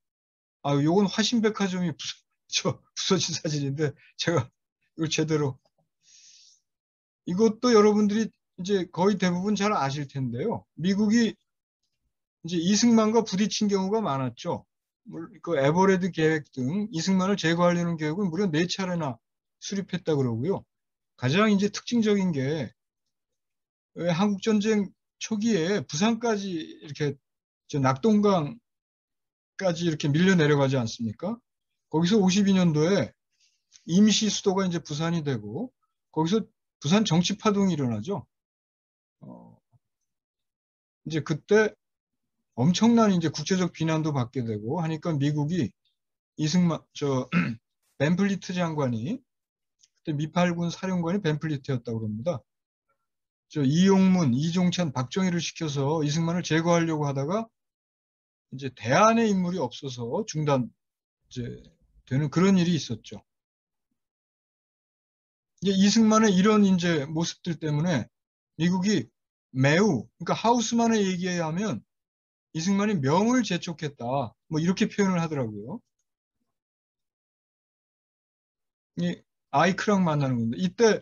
요건 화신백화점이 부서진 사진인데 제가 이걸 제대로 이것도 여러분들이 이제 거의 대부분 잘 아실 텐데요. 미국이 이제 이승만과 부딪힌 경우가 많았죠. 그 에버레드 계획 등 이승만을 제거하려는 계획을 무려 4차례나 수립했다 그러고요. 가장 이제 특징적인 게 왜 한국전쟁 초기에 부산까지 이렇게 낙동강까지 이렇게 밀려 내려가지 않습니까? 거기서 52년도에 임시 수도가 이제 부산이 되고 거기서 부산 정치파동이 일어나죠. 이제 그때 엄청난 이제 국제적 비난도 받게 되고 하니까 미국이 이승만 벤플리트 장관이 그때 미팔군 사령관이 벤플리트였다고 합니다. 이용문, 이종찬, 박정희를 시켜서 이승만을 제거하려고 하다가 이제 대안의 인물이 없어서 중단 이제 되는 그런 일이 있었죠. 이제 이승만의 이런 이제 모습들 때문에 미국이 매우 그러니까 하우스만의 얘기에 의하면 이승만이 명을 재촉했다. 뭐 이렇게 표현을 하더라고요. 이 아이크랑 만나는 건데 이때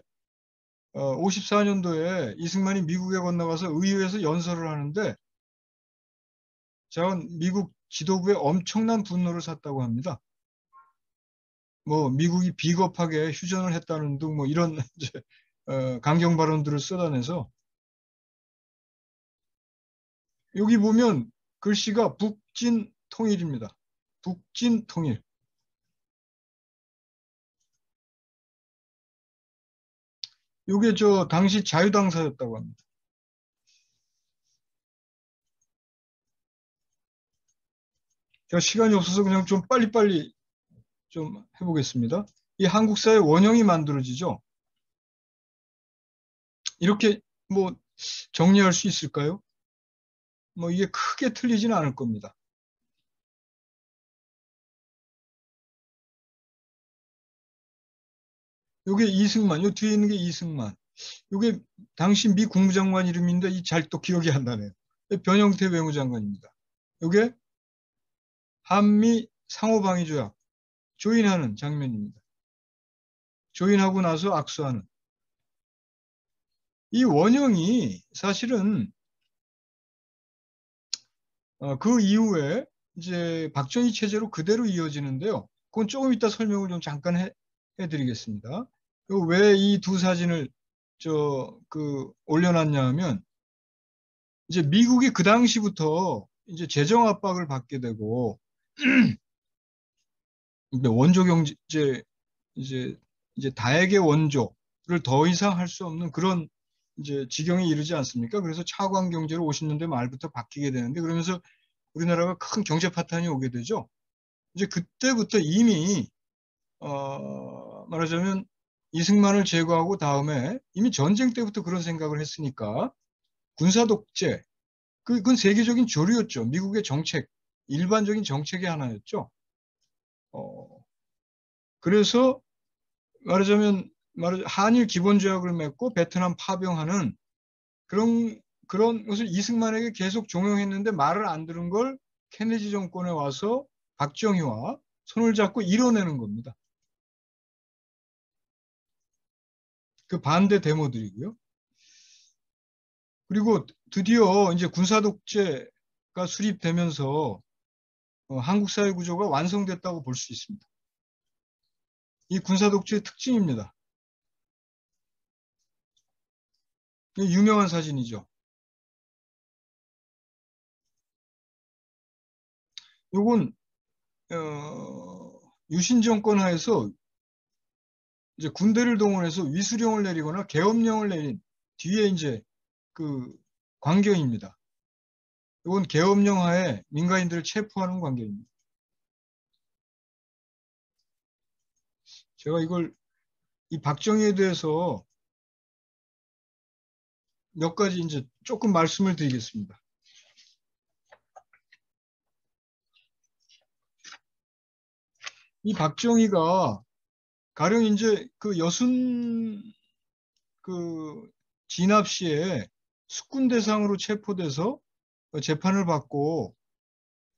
54년도에 이승만이 미국에 건너가서 의회에서 연설을 하는데 제가 미국 지도부에 엄청난 분노를 샀다고 합니다. 뭐 미국이 비겁하게 휴전을 했다는 등 뭐 이런 이제 강경 발언들을 쏟아내서 여기 보면 글씨가 북진 통일입니다. 북진 통일. 이게 당시 자유당사였다고 합니다. 제가 시간이 없어서 그냥 좀 빨리빨리 좀 해보겠습니다. 이 한국사의 원형이 만들어지죠. 이렇게 뭐 정리할 수 있을까요? 뭐 이게 크게 틀리지는 않을 겁니다. 요게 이승만, 요 뒤에 있는 게 이승만. 요게 당시 미 국무장관 이름인데 이 잘 또 기억이 안 나네요. 변형태 외무장관입니다. 요게 한미 상호방위조약 조인하는 장면입니다. 조인하고 나서 악수하는. 이 원형이 사실은 그 이후에 이제 박정희 체제로 그대로 이어지는데요. 그건 조금 이따 설명을 좀 잠깐 해드리겠습니다. 왜 이 두 사진을 올려놨냐 하면 이제 미국이 그 당시부터 이제 재정 압박을 받게 되고 원조 경제 이제 다액의 원조를 더 이상 할 수 없는 그런 이제 지경에 이르지 않습니까? 그래서 차관 경제로 50년대 말부터 바뀌게 되는데 그러면서 우리나라가 큰 경제 파탄이 오게 되죠. 이제 그때부터 이미 말하자면 이승만을 제거하고 다음에 이미 전쟁 때부터 그런 생각을 했으니까 군사 독재 그건 세계적인 조류였죠. 미국의 정책 일반적인 정책의 하나였죠. 그래서 말하자면 한일 기본조약을 맺고 베트남 파병하는 그런 것을 이승만에게 계속 종용했는데 말을 안 들은 걸 케네디 정권에 와서 박정희와 손을 잡고 이뤄내는 겁니다. 그 반대 데모들이고요. 그리고 드디어 이제 군사 독재가 수립되면서 한국 사회 구조가 완성됐다고 볼 수 있습니다. 이 군사 독재의 특징입니다. 유명한 사진이죠. 요건 유신 정권 하에서 이제 군대를 동원해서 위수령을 내리거나 계엄령을 내린 뒤에 이제 그 광경입니다. 이건 계엄령 하에 민간인들을 체포하는 광경입니다. 제가 이 박정희에 대해서 몇 가지 이제 조금 말씀을 드리겠습니다. 이 박정희가 가령 이제 그 여순 그 진압 시에 숙군 대상으로 체포돼서 재판을 받고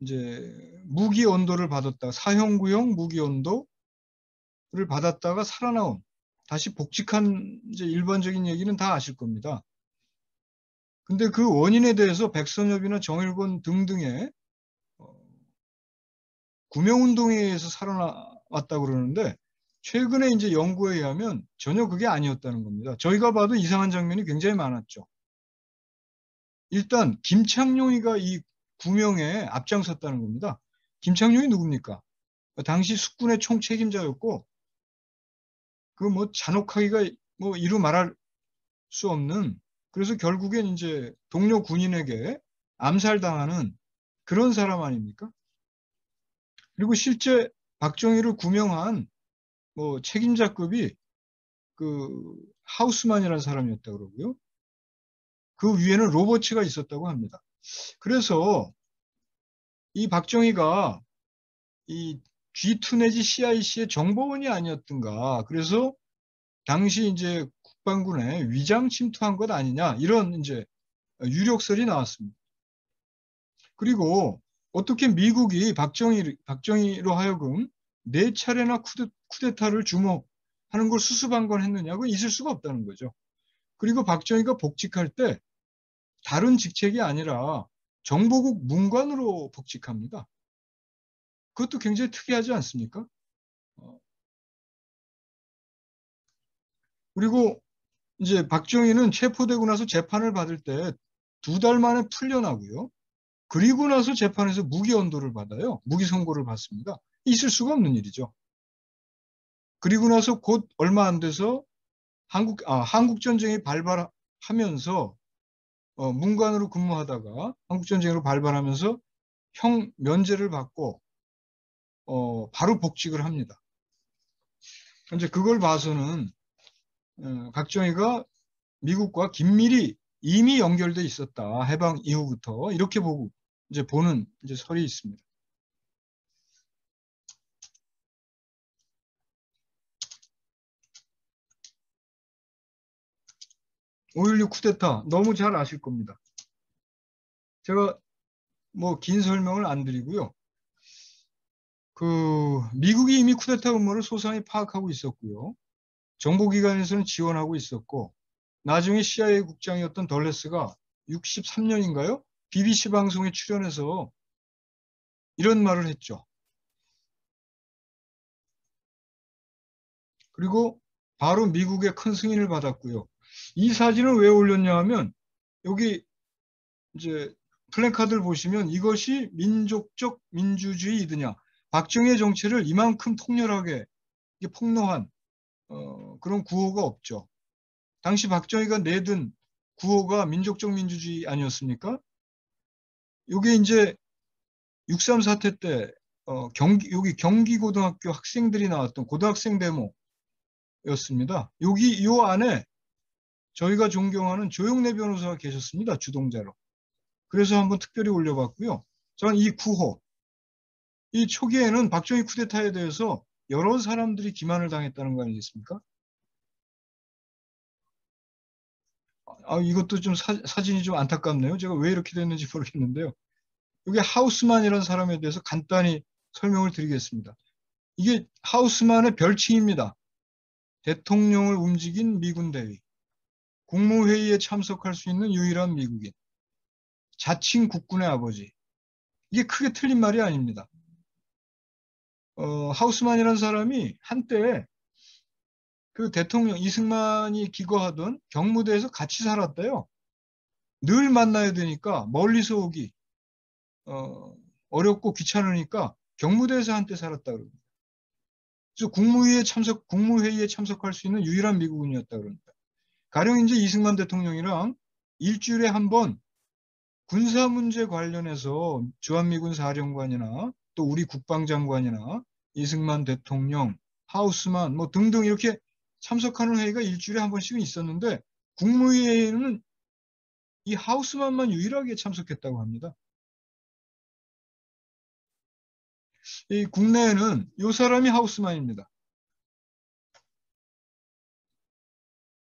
이제 무기 언도를 받았다. 사형구형 무기 언도를 받았다가 살아나온 다시 복직한 이제 일반적인 얘기는 다 아실 겁니다. 근데 그 원인에 대해서 백선엽이나 정일권 등등의 구명운동에 의해서 살아났다고 그러는데 최근에 이제 연구에 의하면 전혀 그게 아니었다는 겁니다. 저희가 봐도 이상한 장면이 굉장히 많았죠. 일단 김창룡이가 이 구명에 앞장섰다는 겁니다. 김창룡이 누굽니까? 당시 숙군의 총책임자였고 그 뭐 잔혹하기가 뭐 이루 말할 수 없는 그래서 결국엔 이제 동료 군인에게 암살당하는 그런 사람 아닙니까? 그리고 실제 박정희를 구명한 뭐 책임자급이 그 하우스만이라는 사람이었다 그러고요. 그 위에는 로버츠가 있었다고 합니다. 그래서 이 박정희가 이 G2 내지 CIC의 정보원이 아니었던가. 그래서 당시 이제 국방군에 위장 침투한 것 아니냐 이런 이제 유력설이 나왔습니다. 그리고 어떻게 미국이 박정희로 하여금 4차례나 쿠데타를 주목하는 걸 수수방관했느냐고 있을 수가 없다는 거죠. 그리고 박정희가 복직할 때 다른 직책이 아니라 정보국 문관으로 복직합니다. 그것도 굉장히 특이하지 않습니까? 그리고 이제 박정희는 체포되고 나서 재판을 받을 때 2달 만에 풀려나고요. 그리고 나서 재판에서 무기 언도를 받아요. 무기 선고를 받습니다. 있을 수가 없는 일이죠. 그리고 나서 곧 얼마 안 돼서 한국전쟁이 발발하면서 문관으로 근무하다가 한국전쟁으로 발발하면서 형 면제를 받고 바로 복직을 합니다. 이제 그걸 봐서는 박정희가 미국과 긴밀히 이미 연결돼 있었다. 해방 이후부터 이렇게 보고 이제 보는 이제 설이 있습니다. 5.16 쿠데타 너무 잘 아실 겁니다. 제가 뭐 긴 설명을 안 드리고요. 그 미국이 이미 쿠데타 음모를 소상히 파악하고 있었고요. 정보기관에서는 지원하고 있었고 나중에 CIA 국장이었던 덜레스가 63년인가요? BBC 방송에 출연해서 이런 말을 했죠. 그리고 바로 미국의 큰 승인을 받았고요. 이 사진을 왜 올렸냐 하면 여기 이제 플랜카드를 보시면 이것이 민족적 민주주의 이드냐 박정희의 정체를 이만큼 통렬하게 폭로한 그런 구호가 없죠. 당시 박정희가 내든 구호가 민족적 민주주의 아니었습니까? 이게 이제 6.3 사태 때 여기 경기고등학교 학생들이 나왔던 고등학생 데모였습니다. 요 안에 저희가 존경하는 조영래 변호사가 계셨습니다. 주동자로. 그래서 한번 특별히 올려봤고요. 저는 이 구호, 이 초기에는 박정희 쿠데타에 대해서 여러 사람들이 기만을 당했다는 거 아니겠습니까? 이것도 좀 사진이 좀 안타깝네요. 제가 왜 이렇게 됐는지 모르겠는데요. 이게 하우스만이라는 사람에 대해서 간단히 설명을 드리겠습니다. 이게 하우스만의 별칭입니다. 대통령을 움직인 미군 대위, 국무회의에 참석할 수 있는 유일한 미국인, 자칭 국군의 아버지. 이게 크게 틀린 말이 아닙니다. 하우스만이라는 사람이 한때 그 대통령 이승만이 기거하던 경무대에서 같이 살았대요. 늘 만나야 되니까 멀리서 오기 어렵고 귀찮으니까 경무대에서 한때 살았다 그럽니다. 그래서 국무회의에 참석할 수 있는 유일한 미국인이었다 그럽니다. 가령 이제 이승만 대통령이랑 일주일에 한 번 군사 문제 관련해서 주한미군 사령관이나 또 우리 국방장관이나 이승만 대통령, 하우스만 뭐 등등 이렇게 참석하는 회의가 일주일에 한 번씩은 있었는데 국무회의에는 이 하우스만만 유일하게 참석했다고 합니다. 이 국내에는 이 사람이 하우스만입니다.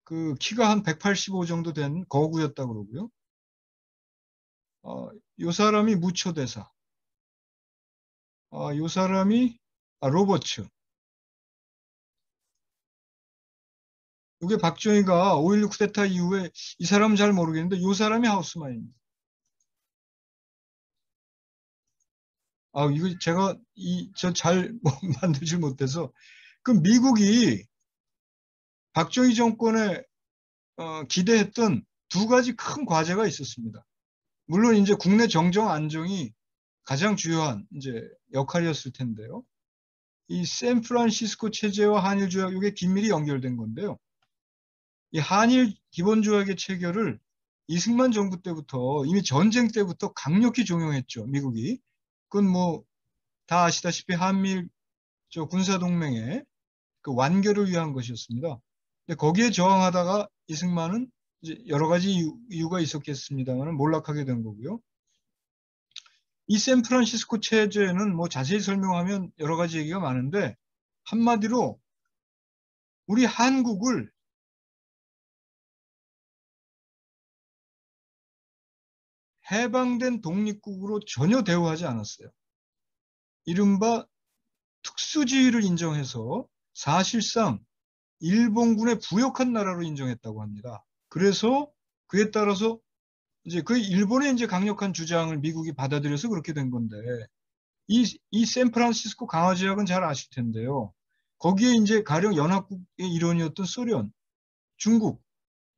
그 키가 한 185 정도 된 거구였다고 그러고요. 이 사람이 무초대사. 이 사람이 로버츠. 이게 박정희가 5.16 쿠데타 이후에 이 사람은 잘 모르겠는데 이 사람이 하우스만입니다. 이거 제가 저 잘 만들지 못해서 그 미국이 박정희 정권에 기대했던 두 가지 큰 과제가 있었습니다. 물론 이제 국내 정정 안정이 가장 주요한 이제 역할이었을 텐데요. 이 샌프란시스코 체제와 한일 조약 이게 긴밀히 연결된 건데요. 이 한일 기본조약의 체결을 이승만 정부 때부터 이미 전쟁 때부터 강력히 종용했죠. 미국이. 그건 뭐 다 아시다시피 한미일 군사동맹의 그 완결을 위한 것이었습니다. 근데 거기에 저항하다가 이승만은 이제 여러 가지 이유가 있었겠습니다만 몰락하게 된 거고요. 이 샌프란시스코 체제는 뭐 자세히 설명하면 여러 가지 얘기가 많은데 한마디로 우리 한국을 해방된 독립국으로 전혀 대우하지 않았어요. 이른바 특수지위를 인정해서 사실상 일본군에 부역한 나라로 인정했다고 합니다. 그래서 그에 따라서 이제 그 일본의 이제 강력한 주장을 미국이 받아들여서 그렇게 된 건데 이 샌프란시스코 강화조약은 잘 아실 텐데요. 거기에 이제 가령 연합국의 일원이었던 소련, 중국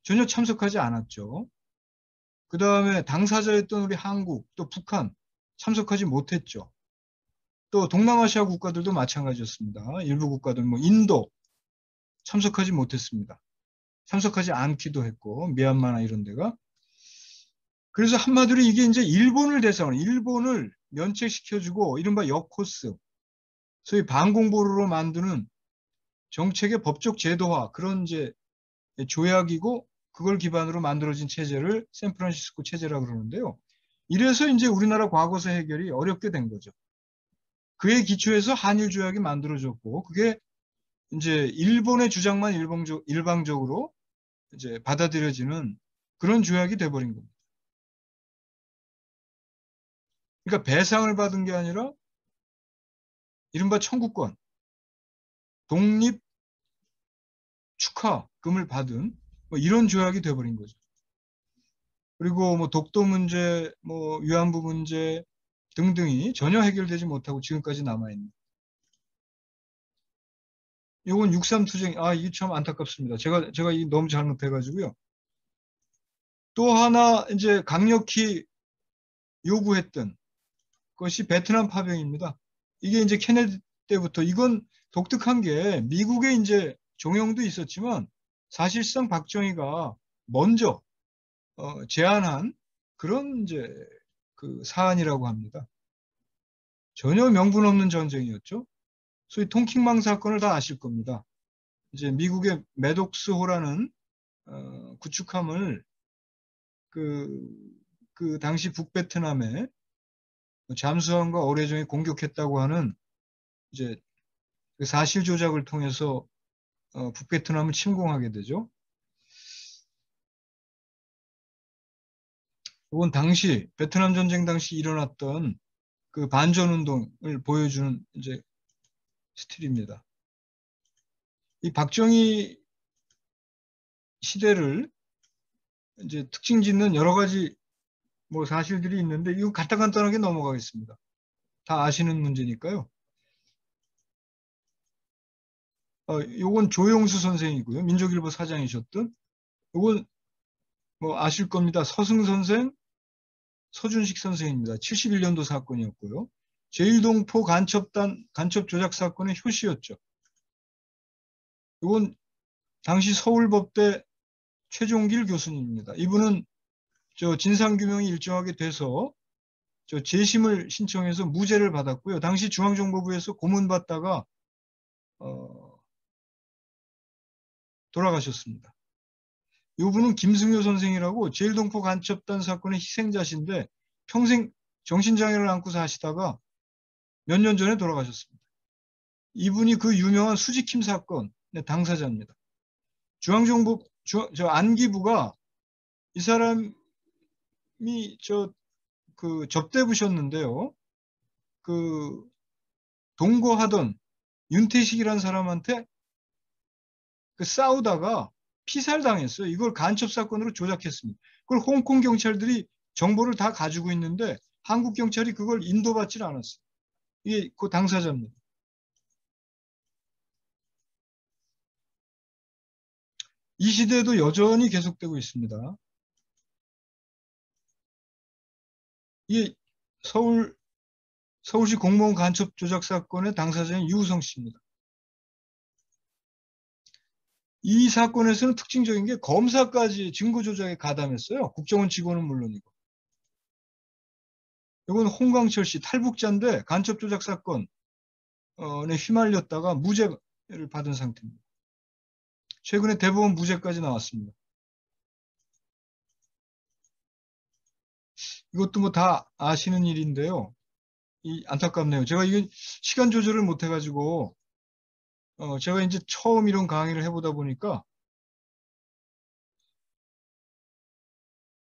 전혀 참석하지 않았죠. 그 다음에 당사자였던 우리 한국, 또 북한 참석하지 못했죠. 또 동남아시아 국가들도 마찬가지였습니다. 일부 국가들, 뭐 인도 참석하지 못했습니다. 참석하지 않기도 했고, 미얀마나 이런 데가. 그래서 한마디로 이게 이제 일본을 대상으로, 일본을 면책시켜주고, 이른바 역코스, 소위 반공보루로 만드는 정책의 법적 제도화, 그런 이제 조약이고, 그걸 기반으로 만들어진 체제를 샌프란시스코 체제라고 그러는데요. 이래서 이제 우리나라 과거사 해결이 어렵게 된 거죠. 그에 기초해서 한일 조약이 만들어졌고, 그게 이제 일본의 주장만 일방적으로 이제 받아들여지는 그런 조약이 돼버린 겁니다. 그러니까 배상을 받은 게 아니라 이른바 청구권, 독립 축하금을 받은 뭐 이런 조약이 돼버린 거죠. 그리고 뭐 독도 문제, 뭐 위안부 문제 등등이 전혀 해결되지 못하고 지금까지 남아있는. 이건 6.3 투쟁, 이게 참 안타깝습니다. 제가 이 너무 잘못해가지고요. 또 하나 이제 강력히 요구했던 것이 베트남 파병입니다. 이게 이제 케네디 때부터 이건 독특한 게 미국에 이제 종용도 있었지만 사실상 박정희가 먼저 제안한 그런 이제 그 사안이라고 합니다. 전혀 명분 없는 전쟁이었죠. 소위 통킹망 사건을 다 아실 겁니다. 이제 미국의 매독스호라는 구축함을 그 당시 북베트남에 잠수함과 어뢰정이 공격했다고 하는 이제 그 사실 조작을 통해서 북베트남을 침공하게 되죠. 이건 당시 베트남 전쟁 당시 일어났던 그 반전 운동을 보여주는 이제 스틸입니다. 이 박정희 시대를 이제 특징 짓는 여러 가지 뭐 사실들이 있는데 이거 간단하게 넘어가겠습니다. 다 아시는 문제니까요. 요건 조용수 선생이고요. 민족일보 사장이셨던. 요건 뭐 아실 겁니다. 서승 선생, 서준식 선생입니다. 71년도 사건이었고요. 제1동포 간첩 조작 사건의 효시였죠. 이건 당시 서울법대 최종길 교수님입니다. 이분은 저 진상규명이 일정하게 돼서 저 재심을 신청해서 무죄를 받았고요. 당시 중앙정보부에서 고문받다가 돌아가셨습니다. 이분은 김승효 선생이라고 제1동포 간첩단 사건의 희생자신데 평생 정신장애를 안고 사시다가 몇 년 전에 돌아가셨습니다. 이분이 그 유명한 수지킴 사건의 당사자입니다. 중앙정보 저 안기부가 이 사람이 그 접대부셨는데요. 그 동거하던 윤태식이라는 사람한테 그 싸우다가 피살당했어요. 이걸 간첩 사건으로 조작했습니다. 그걸 홍콩 경찰들이 정보를 다 가지고 있는데 한국 경찰이 그걸 인도받질 않았어요. 이게 그 당사자입니다. 이 시대에도 여전히 계속되고 있습니다. 이게 서울시 공무원 간첩 조작 사건의 당사자인 유우성 씨입니다. 이 사건에서는 특징적인 게 검사까지 증거 조작에 가담했어요. 국정원 직원은 물론이고. 이건 홍광철 씨 탈북자인데 간첩 조작 사건에 휘말렸다가 무죄를 받은 상태입니다. 최근에 대법원 무죄까지 나왔습니다. 이것도 뭐 다 아시는 일인데요. 안타깝네요. 제가 이게 시간 조절을 못 해가지고 제가 이제 처음 이런 강의를 해보다 보니까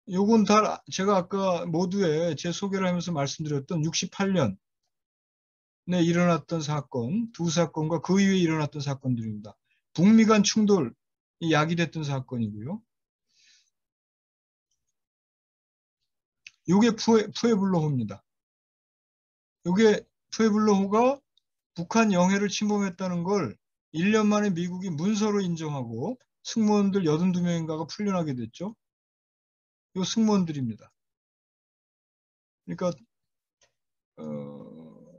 요건 다 제가 아까 모두에 제 소개를 하면서 말씀드렸던 68년에 일어났던 사건, 두 사건과 그 이후에 일어났던 사건들입니다. 북미 간 충돌이 야기됐던 사건이고요. 요게 푸에블로호입니다. 요게 푸에블로호가 북한 영해를 침범했다는 걸 1년 만에 미국이 문서로 인정하고 승무원들 82명인가가 풀려나게 됐죠. 요 승무원들입니다. 그러니까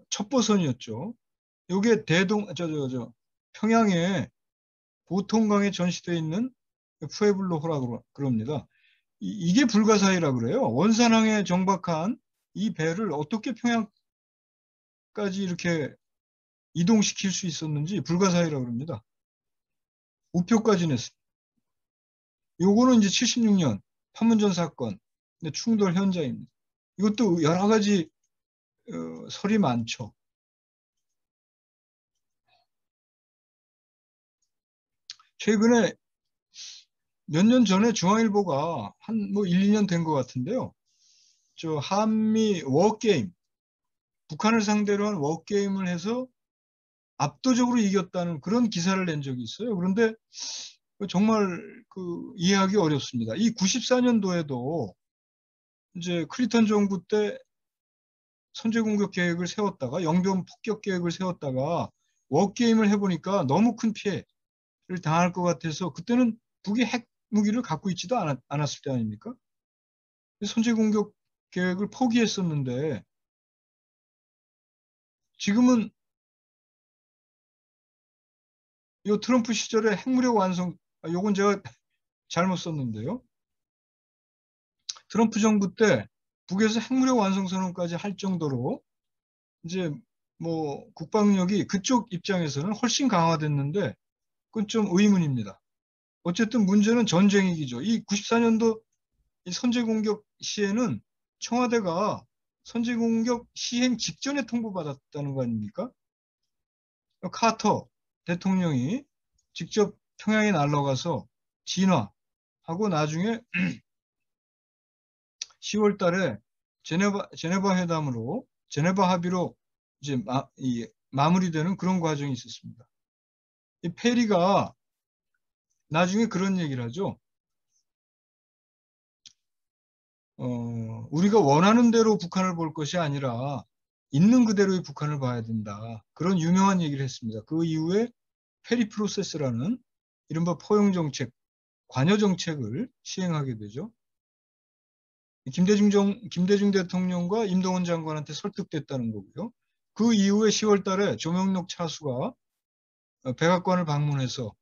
첩보선이었죠. 요게 평양에 보통강에 전시되어 있는 푸에블로호라고 그럽니다. 이게 불가사의라 그래요. 원산항에 정박한 이 배를 어떻게 평양까지 이렇게 이동시킬 수 있었는지 불가사의라 그럽니다. 우표까지 냈습니다. 요거는 이제 76년 판문점 사건 충돌 현장입니다. 이것도 여러 가지 설이 많죠. 최근에 몇 년 전에 중앙일보가 한 뭐 1, 2년 된 것 같은데요. 저 한미 워게임, 북한을 상대로 한 워게임을 해서 압도적으로 이겼다는 그런 기사를 낸 적이 있어요. 그런데 정말 그 이해하기 어렵습니다. 이 94년도에도 이제 클린턴 정부 때 선제 공격 계획을 세웠다가 영변 폭격 계획을 세웠다가 워게임을 해보니까 너무 큰 피해를 당할 것 같아서 그때는 북이 핵 무기를 갖고 있지도 않았을 때 아닙니까? 선제 공격 계획을 포기했었는데 지금은 이 트럼프 시절에 핵무력 완성, 요건 제가 잘못 썼는데요. 트럼프 정부 때 북에서 핵무력 완성 선언까지 할 정도로 이제 뭐 국방력이 그쪽 입장에서는 훨씬 강화됐는데 그건 좀 의문입니다. 어쨌든 문제는 전쟁 위기죠. 이 94년도 이 선제 공격 시에는 청와대가 선제 공격 시행 직전에 통보받았다는 거 아닙니까? 카터 대통령이 직접 평양에 날아가서 진화하고 나중에 10월 달에 제네바 회담으로 제네바 합의로 이제 마무리되는 그런 과정이 있었습니다. 이 페리가 나중에 그런 얘기를 하죠. 우리가 원하는 대로 북한을 볼 것이 아니라 있는 그대로의 북한을 봐야 된다. 그런 유명한 얘기를 했습니다. 그 이후에 페리 프로세스라는 이른바 포용 정책, 관여 정책을 시행하게 되죠. 김대중 대통령과 임동원 장관한테 설득됐다는 거고요. 그 이후에 10월 달에 조명록 차수가 백악관을 방문해서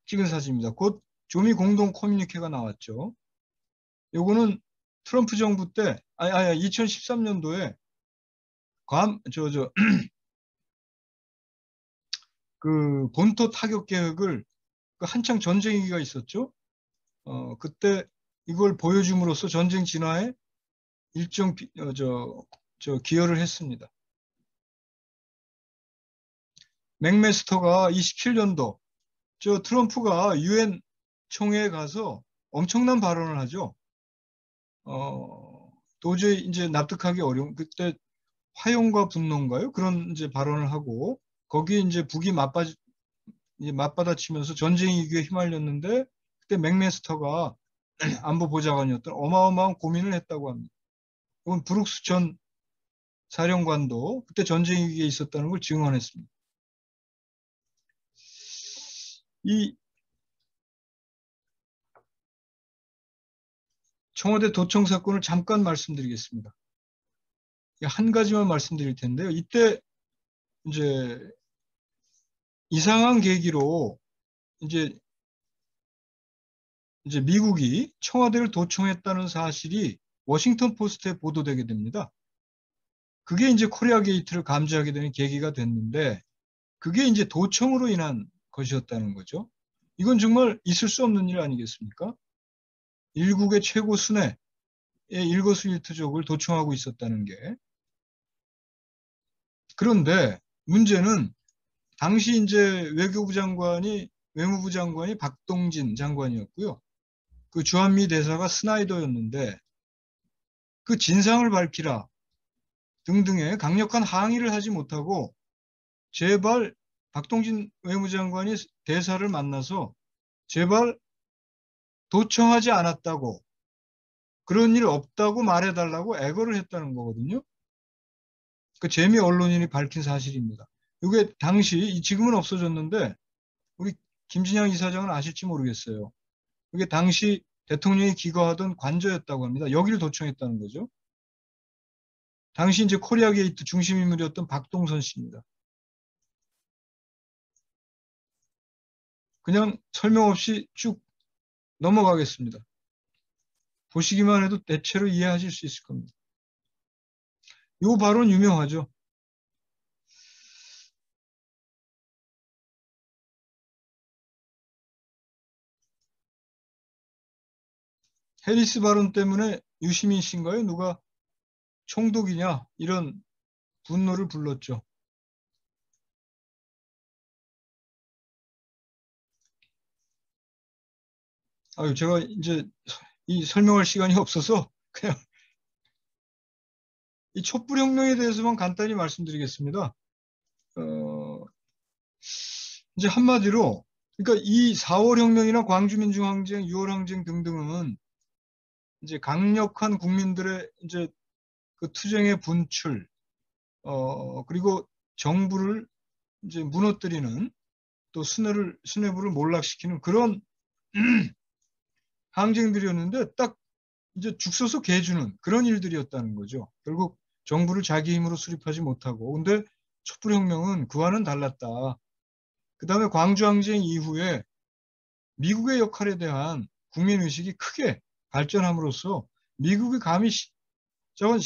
찍은 사진입니다. 곧 조미 공동 커뮤니케가 나왔죠. 요거는 트럼프 정부 때, 2013년도에 그 본토 타격 계획을 한창 전쟁 위기가 있었죠. 그때 이걸 보여줌으로써 전쟁 진화에 일정 기여를 했습니다. 맥메스터가 27년도 트럼프가 유엔 총회에 가서 엄청난 발언을 하죠. 도저히 이제 납득하기 어려운 그때 화용과 분노인가요? 그런 이제 발언을 하고 거기에 이제 북이 맞받아치면서 전쟁 위기에 휘말렸는데 그때 맥메스터가 안보 보좌관이었던 어마어마한 고민을 했다고 합니다. 이건 브룩스 전 사령관도 그때 전쟁 위기에 있었다는 걸 증언했습니다. 이 청와대 도청 사건을 잠깐 말씀드리겠습니다. 한 가지만 말씀드릴 텐데요. 이때 이제 이상한 계기로 이제 미국이 청와대를 도청했다는 사실이 워싱턴 포스트에 보도되게 됩니다. 그게 이제 코리아 게이트를 감지하게 되는 계기가 됐는데 그게 이제 도청으로 인한 것이었다는 거죠. 이건 정말 있을 수 없는 일 아니겠습니까? 일국의 최고 순회의 일거수일투족을 도청하고 있었다는 게. 그런데 문제는 당시 이제 외무부 장관이 박동진 장관이었고요. 그 주한미 대사가 스나이더였는데 그 진상을 밝히라 등등의 강력한 항의를 하지 못하고 제발 박동진 외무장관이 대사를 만나서 제발 도청하지 않았다고 그런 일 없다고 말해달라고 애걸을 했다는 거거든요. 그 재미 언론인이 밝힌 사실입니다. 이게 당시 지금은 없어졌는데 우리 김진양 이사장은 아실지 모르겠어요. 이게 당시 대통령이 기거하던 관저였다고 합니다. 여기를 도청했다는 거죠. 당시 이제 코리아 게이트 중심 인물이었던 박동선 씨입니다. 그냥 설명 없이 쭉 넘어가겠습니다. 보시기만 해도 대체로 이해하실 수 있을 겁니다. 이 발언 유명하죠. 해리스 발언 때문에 유시민 씨인가요? 누가 총독이냐? 이런 분노를 불렀죠. 제가 이제 이 설명할 시간이 없어서 그냥 이 촛불혁명에 대해서만 간단히 말씀드리겠습니다. 이제 한마디로 그러니까 이 4월 혁명이나 광주민중항쟁, 6월 항쟁 등등은 이제 강력한 국민들의 이제 그 투쟁의 분출, 그리고 정부를 이제 무너뜨리는 또 수뇌부를 몰락시키는 그런 항쟁들이었는데 딱 이제 죽서서 개주는 그런 일들이었다는 거죠. 결국 정부를 자기 힘으로 수립하지 못하고. 근데 촛불혁명은 그와는 달랐다. 그 다음에 광주항쟁 이후에 미국의 역할에 대한 국민의식이 크게 발전함으로써 미국이 감히 저건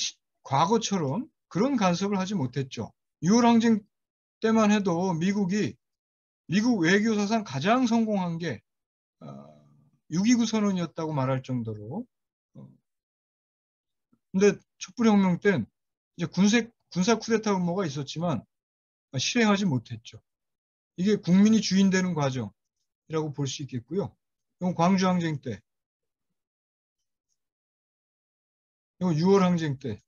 과거처럼 그런 간섭을 하지 못했죠. 6월 항쟁 때만 해도 미국 외교사상 가장 성공한 게 6.29 선언이었다고 말할 정도로. 근데 촛불혁명 땐 이제 군사 쿠데타 음모가 있었지만 실행하지 못했죠. 이게 국민이 주인 되는 과정이라고 볼 수 있겠고요. 이건 광주항쟁 때, 이건 6월 항쟁 때,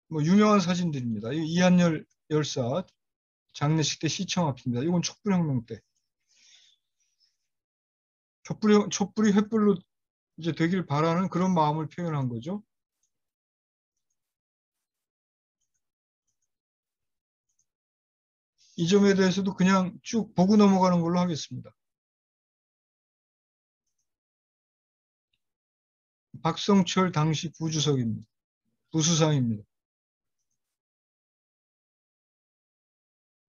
뭐 유명한 사진들입니다. 이한열 열사 장례식 때 시청 앞입니다. 이건 촛불혁명 때. 촛불이 횃불로 이제 되길 바라는 그런 마음을 표현한 거죠. 이 점에 대해서도 그냥 쭉 보고 넘어가는 걸로 하겠습니다. 박성철 당시 부주석입니다. 부수상입니다.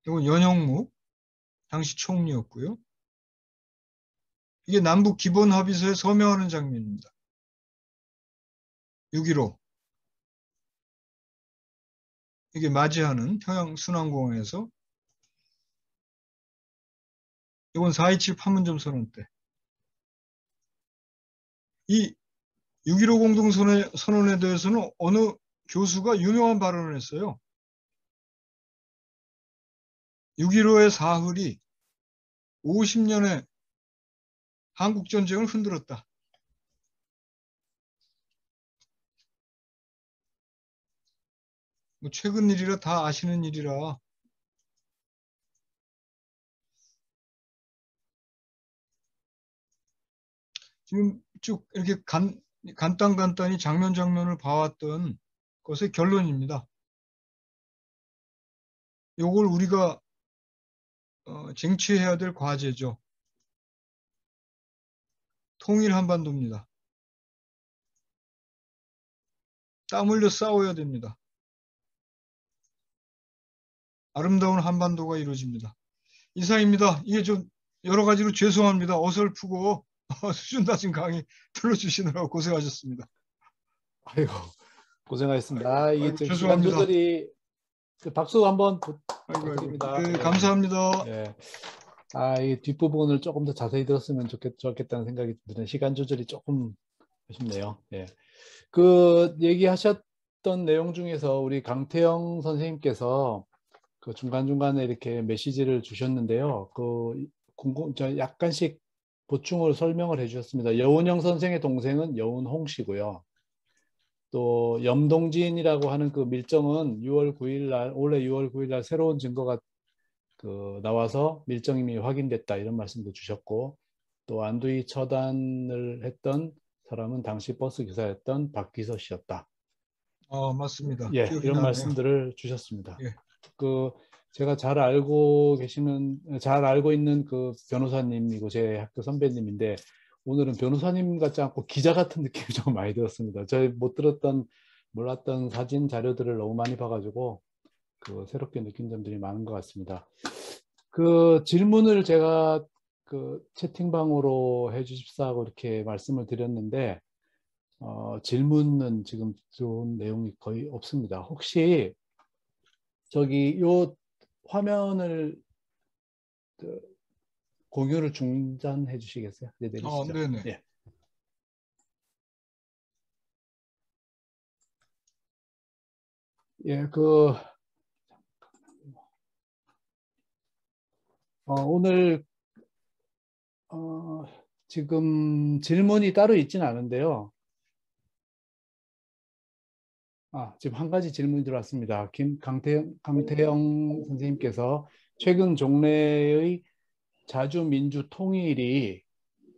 이건 연형무 당시 총리였고요. 이게 남북 기본합의서에 서명하는 장면입니다. 6.15 이게 맞이하는 평양 순환공항에서. 이건 4.27 판문점 선언 때. 이 6.15 공동선언에 대해서는 어느 교수가 유명한 발언을 했어요. 6.15의 사흘이 50년의 한국전쟁을 흔들었다. 뭐 최근 일이라 다 아시는 일이라. 지금 쭉 이렇게 간단히 장면을 봐왔던 것의 결론입니다. 요걸 우리가 쟁취해야 될 과제죠. 통일 한반도입니다. 땀 흘려 싸워야 됩니다. 아름다운 한반도가 이루어집니다. 이상입니다. 이게 좀 여러 가지로 죄송합니다. 어설프고 수준 낮은 강의 들어주시느라고 고생하셨습니다. 아이고, 고생하셨습니다. 이게 지금 시간 죄송합니다. 조절이 박수 한번 아이고. 부탁드립니다. 네, 감사합니다. 예. 이 뒷부분을 조금 더 자세히 들었으면 좋겠다는 생각이 드는 시간 조절이 조금 아쉽네요. 예. 그 얘기하셨던 내용 중에서 우리 강태영 선생님께서 그 중간중간에 이렇게 메시지를 주셨는데요. 약간씩 보충을 설명을 해주셨습니다. 여운형 선생의 동생은 여운홍 씨고요. 또 염동진이라고 하는 그 밀정은 6월 9일 날, 올해 6월 9일 날 새로운 증거가 나와서 밀정임이 확인됐다 이런 말씀도 주셨고, 또 안두희 처단을 했던 사람은 당시 버스 기사였던 박기서 씨였다. 맞습니다. 예, 기억이 이런 나네요. 말씀들을 주셨습니다. 예. 제가 잘 알고 있는 그 변호사님이고 제 학교 선배님인데, 오늘은 변호사님 같지 않고 기자 같은 느낌이 좀 많이 들었습니다. 저희 몰랐던 사진 자료들을 너무 많이 봐가지고 새롭게 느낀 점들이 많은 것 같습니다. 그 질문을 제가 채팅방으로 해주십사고 이렇게 말씀을 드렸는데, 질문은 지금 좋은 내용이 거의 없습니다. 혹시 요 화면을 공유를 중단해 주시겠어요? 네, 내리시죠. 네네. 예. 예, 오늘 지금 질문이 따로 있지는 않은데요. 지금 한 가지 질문이 들어왔습니다. 강태영 선생님께서 최근 종래의 자주민주 통일이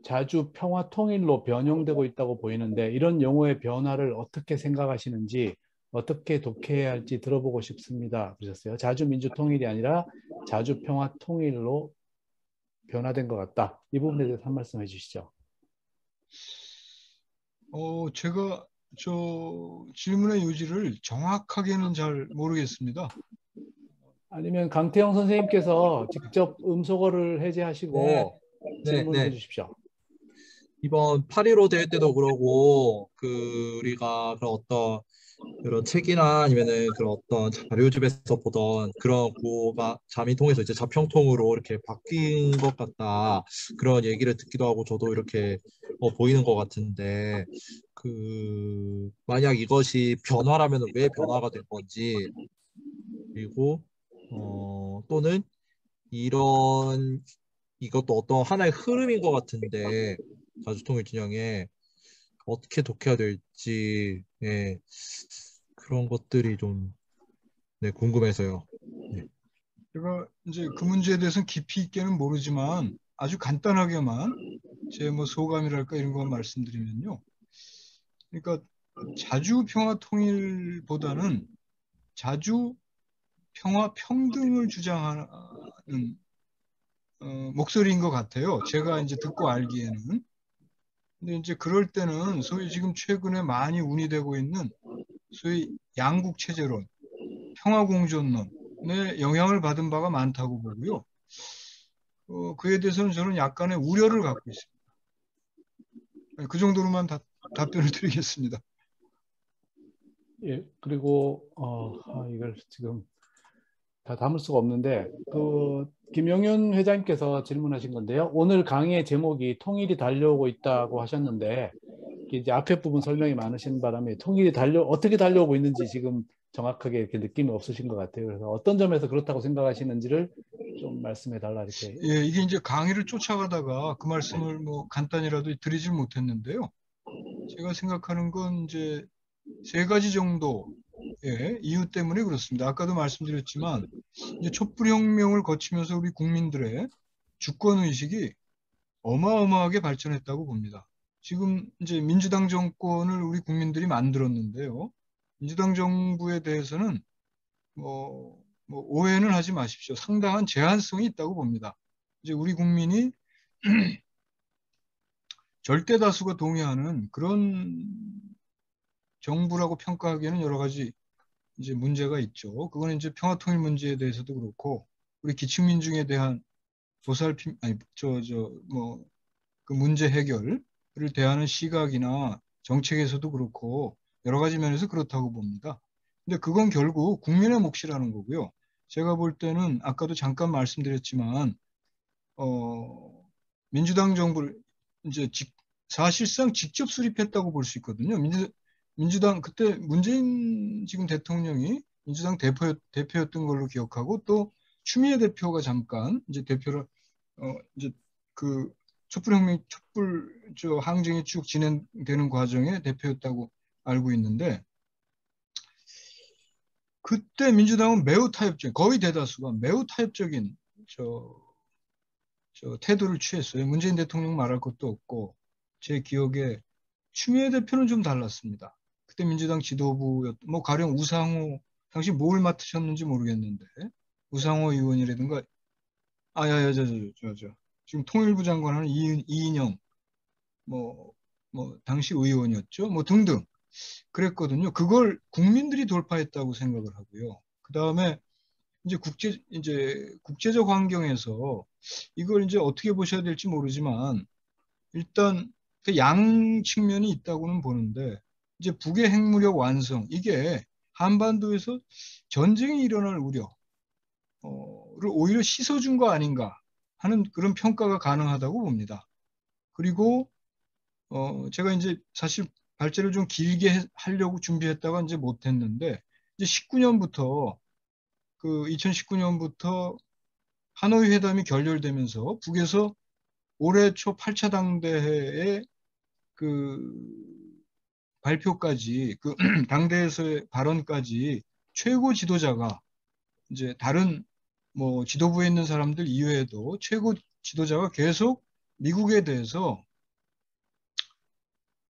자주 평화 통일로 변형되고 있다고 보이는데, 이런 용어의 변화를 어떻게 생각하시는지, 어떻게 독해해야 할지 들어보고 싶습니다. 그러셨어요. 자주 민주 통일이 아니라 자주 평화 통일로 변화된 것 같다. 이 부분에 대해서 한 말씀 해주시죠. 제가 저 질문의 요지를 정확하게는 잘 모르겠습니다. 아니면 강태영 선생님께서 직접 음소거를 네, 해제하시고 네, 질문을 네. 해주십시오. 이번 8.15 대회 때도 그러고, 우리가 그런 어떤 그런 책이나 아니면은 그런 어떤 자료집에서 보던 그런 구호가 잠이 통해서 이제 자평통으로 이렇게 바뀐 것 같다. 그런 얘기를 듣기도 하고 저도 이렇게 보이는 것 같은데, 만약 이것이 변화라면 왜 변화가 된 건지, 그리고, 또는 이런, 이것도 어떤 하나의 흐름인 것 같은데, 자주통일 진영에 어떻게 독해야 될지, 예, 그런 것들이 좀, 네, 궁금해서요. 네. 제가 이제 그 문제에 대해서는 깊이 있게는 모르지만 아주 간단하게만 제 뭐 소감이랄까 이런 거 말씀드리면요. 그러니까 자주 평화 통일보다는 자주 평화 평등을 주장하는 목소리인 것 같아요. 제가 이제 듣고 알기에는. 근데 이제 그럴 때는 소위 지금 최근에 많이 운이되고 있는 소위 양국 체제론, 평화 공존론에 영향을 받은 바가 많다고 보고요. 그에 대해서는 저는 약간의 우려를 갖고 있습니다. 그 정도로만 답변을 드리겠습니다. 예, 그리고 이걸 지금 다 담을 수가 없는데 김용윤 회장님께서 질문하신 건데요. 오늘 강의의 제목이 통일이 달려오고 있다고 하셨는데 이제 앞에 부분 설명이 많으신 바람에 통일이 어떻게 달려오고 있는지 지금 정확하게 이렇게 느낌이 없으신 것 같아요. 그래서 어떤 점에서 그렇다고 생각하시는지를 좀 말씀해 달라 이렇게. 예, 이게 이제 강의를 쫓아가다가 그 말씀을 뭐 간단히라도 드리질 못했는데요. 제가 생각하는 건 이제 세 가지 정도의 이유 때문에 그렇습니다. 아까도 말씀드렸지만 이제 촛불혁명을 거치면서 우리 국민들의 주권의식이 어마어마하게 발전했다고 봅니다. 지금 이제 민주당 정권을 우리 국민들이 만들었는데요. 민주당 정부에 대해서는 뭐 오해는 하지 마십시오. 상당한 제한성이 있다고 봅니다. 이제 우리 국민이 절대 다수가 동의하는 그런 정부라고 평가하기에는 여러 가지 이제 문제가 있죠. 그거는 이제 평화통일 문제에 대해서도 그렇고 우리 기층민중에 대한 보살핌 아니 뭐 그 문제 해결을 대하는 시각이나 정책에서도 그렇고 여러 가지 면에서 그렇다고 봅니다. 근데 그건 결국 국민의 몫이라는 거고요. 제가 볼 때는 아까도 잠깐 말씀드렸지만 민주당 정부를 이제 사실상 직접 수립했다고 볼 수 있거든요. 민주당 그때 문재인 지금 대통령이 민주당 대표였던 걸로 기억하고 또 추미애 대표가 잠깐 이제 대표를 이제 그 촛불 항쟁이 쭉 진행되는 과정에 대표였다고 알고 있는데 그때 민주당은 매우 타협적, 거의 대다수가 매우 타협적인 태도를 취했어요. 문재인 대통령 말할 것도 없고 제 기억에 추미애 대표는 좀 달랐습니다. 그때 민주당 지도부뭐 가령 우상호 당시 뭘 맡으셨는지 모르겠는데 우상호 의원이라든가 지금 통일부 장관하는 이인영 당시 의원이었죠. 뭐 등등 그랬거든요. 그걸 국민들이 돌파했다고 생각을 하고요. 그 다음에 이제 국제적 환경에서 이걸 이제 어떻게 보셔야 될지 모르지만 일단 그 양 측면이 있다고는 보는데 이제 북의 핵무력 완성 이게 한반도에서 전쟁이 일어날 우려를 오히려 씻어준 거 아닌가 하는 그런 평가가 가능하다고 봅니다. 그리고 제가 이제 사실 발제를 좀 길게 하려고 준비했다가 이제 못했는데 이제 19년부터 2019년부터 하노이 회담이 결렬되면서 북에서 올해 초 8차 당대회의 그 발표까지 그 당대에서의 발언까지 최고 지도자가 이제 다른 뭐 지도부에 있는 사람들 이외에도 최고 지도자가 계속 미국에 대해서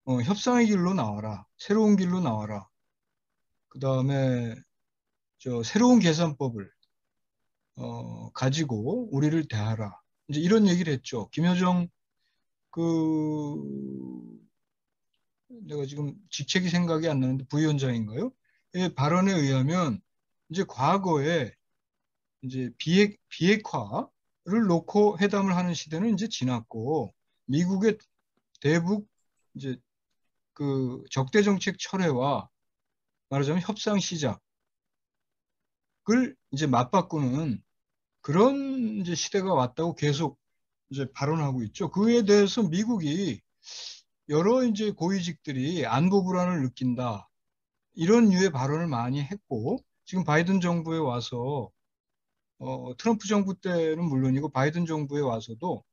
협상의 길로 나와라. 새로운 길로 나와라. 그 다음에 새로운 계산법을 가지고 우리를 대하라. 이제 이런 얘기를 했죠. 김여정 그 내가 지금 직책이 생각이 안 나는데 부위원장인가요? 의 발언에 의하면 이제 과거에 이제 비핵화를 놓고 회담을 하는 시대는 이제 지났고 미국의 대북 이제 그 적대 정책 철회와 말하자면 협상 시작을 이제 맞바꾸는 그런 이제 시대가 왔다고 계속 이제 발언하고 있죠. 그에 대해서 미국이 여러 이제 고위직들이 안보 불안을 느낀다. 이런 류의 발언을 많이 했고 지금 바이든 정부에 와서 트럼프 정부 때는 물론이고 바이든 정부에 와서도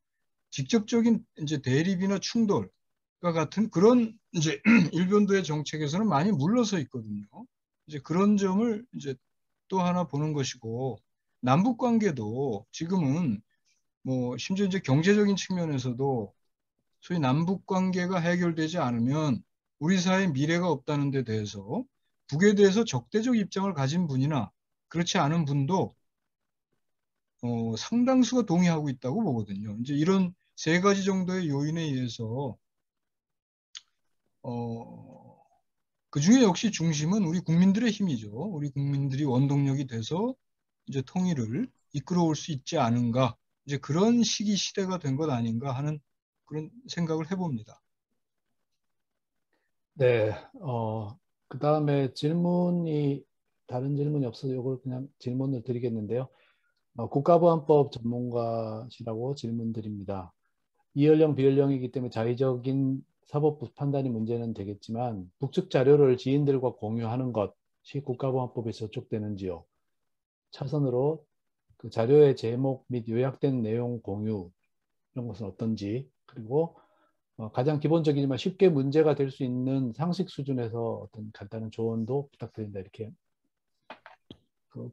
직접적인 이제 대립이나 충돌과 같은 그런 이제 일본도의 정책에서는 많이 물러서 있거든요. 이제 그런 점을 이제 또 하나 보는 것이고 남북 관계도 지금은 뭐 심지어 이제 경제적인 측면에서도 소위 남북 관계가 해결되지 않으면 우리 사회의 미래가 없다는 데 대해서 북에 대해서 적대적 입장을 가진 분이나 그렇지 않은 분도 상당수가 동의하고 있다고 보거든요. 이제 이런 세 가지 정도의 요인에 의해서 그 중에 역시 중심은 우리 국민들의 힘이죠. 우리 국민들이 원동력이 돼서 이제 통일을 이끌어올 수 있지 않은가. 이제 그런 시대가 된 것 아닌가 하는 그런 생각을 해봅니다. 네, 그 다음에 다른 질문이 없어서 이걸 그냥 질문을 드리겠는데요. 국가보안법 전문가시라고 질문드립니다. 이연령, 비연령이기 때문에 자의적인 사법부 판단이 문제는 되겠지만 북측 자료를 지인들과 공유하는 것이 국가보안법에 저촉되는지요? 차선으로 그 자료의 제목 및 요약된 내용 공유 이런 것은 어떤지, 그리고 가장 기본적이지만 쉽게 문제가 될 수 있는 상식 수준에서 어떤 간단한 조언도 부탁드린다. 이렇게 그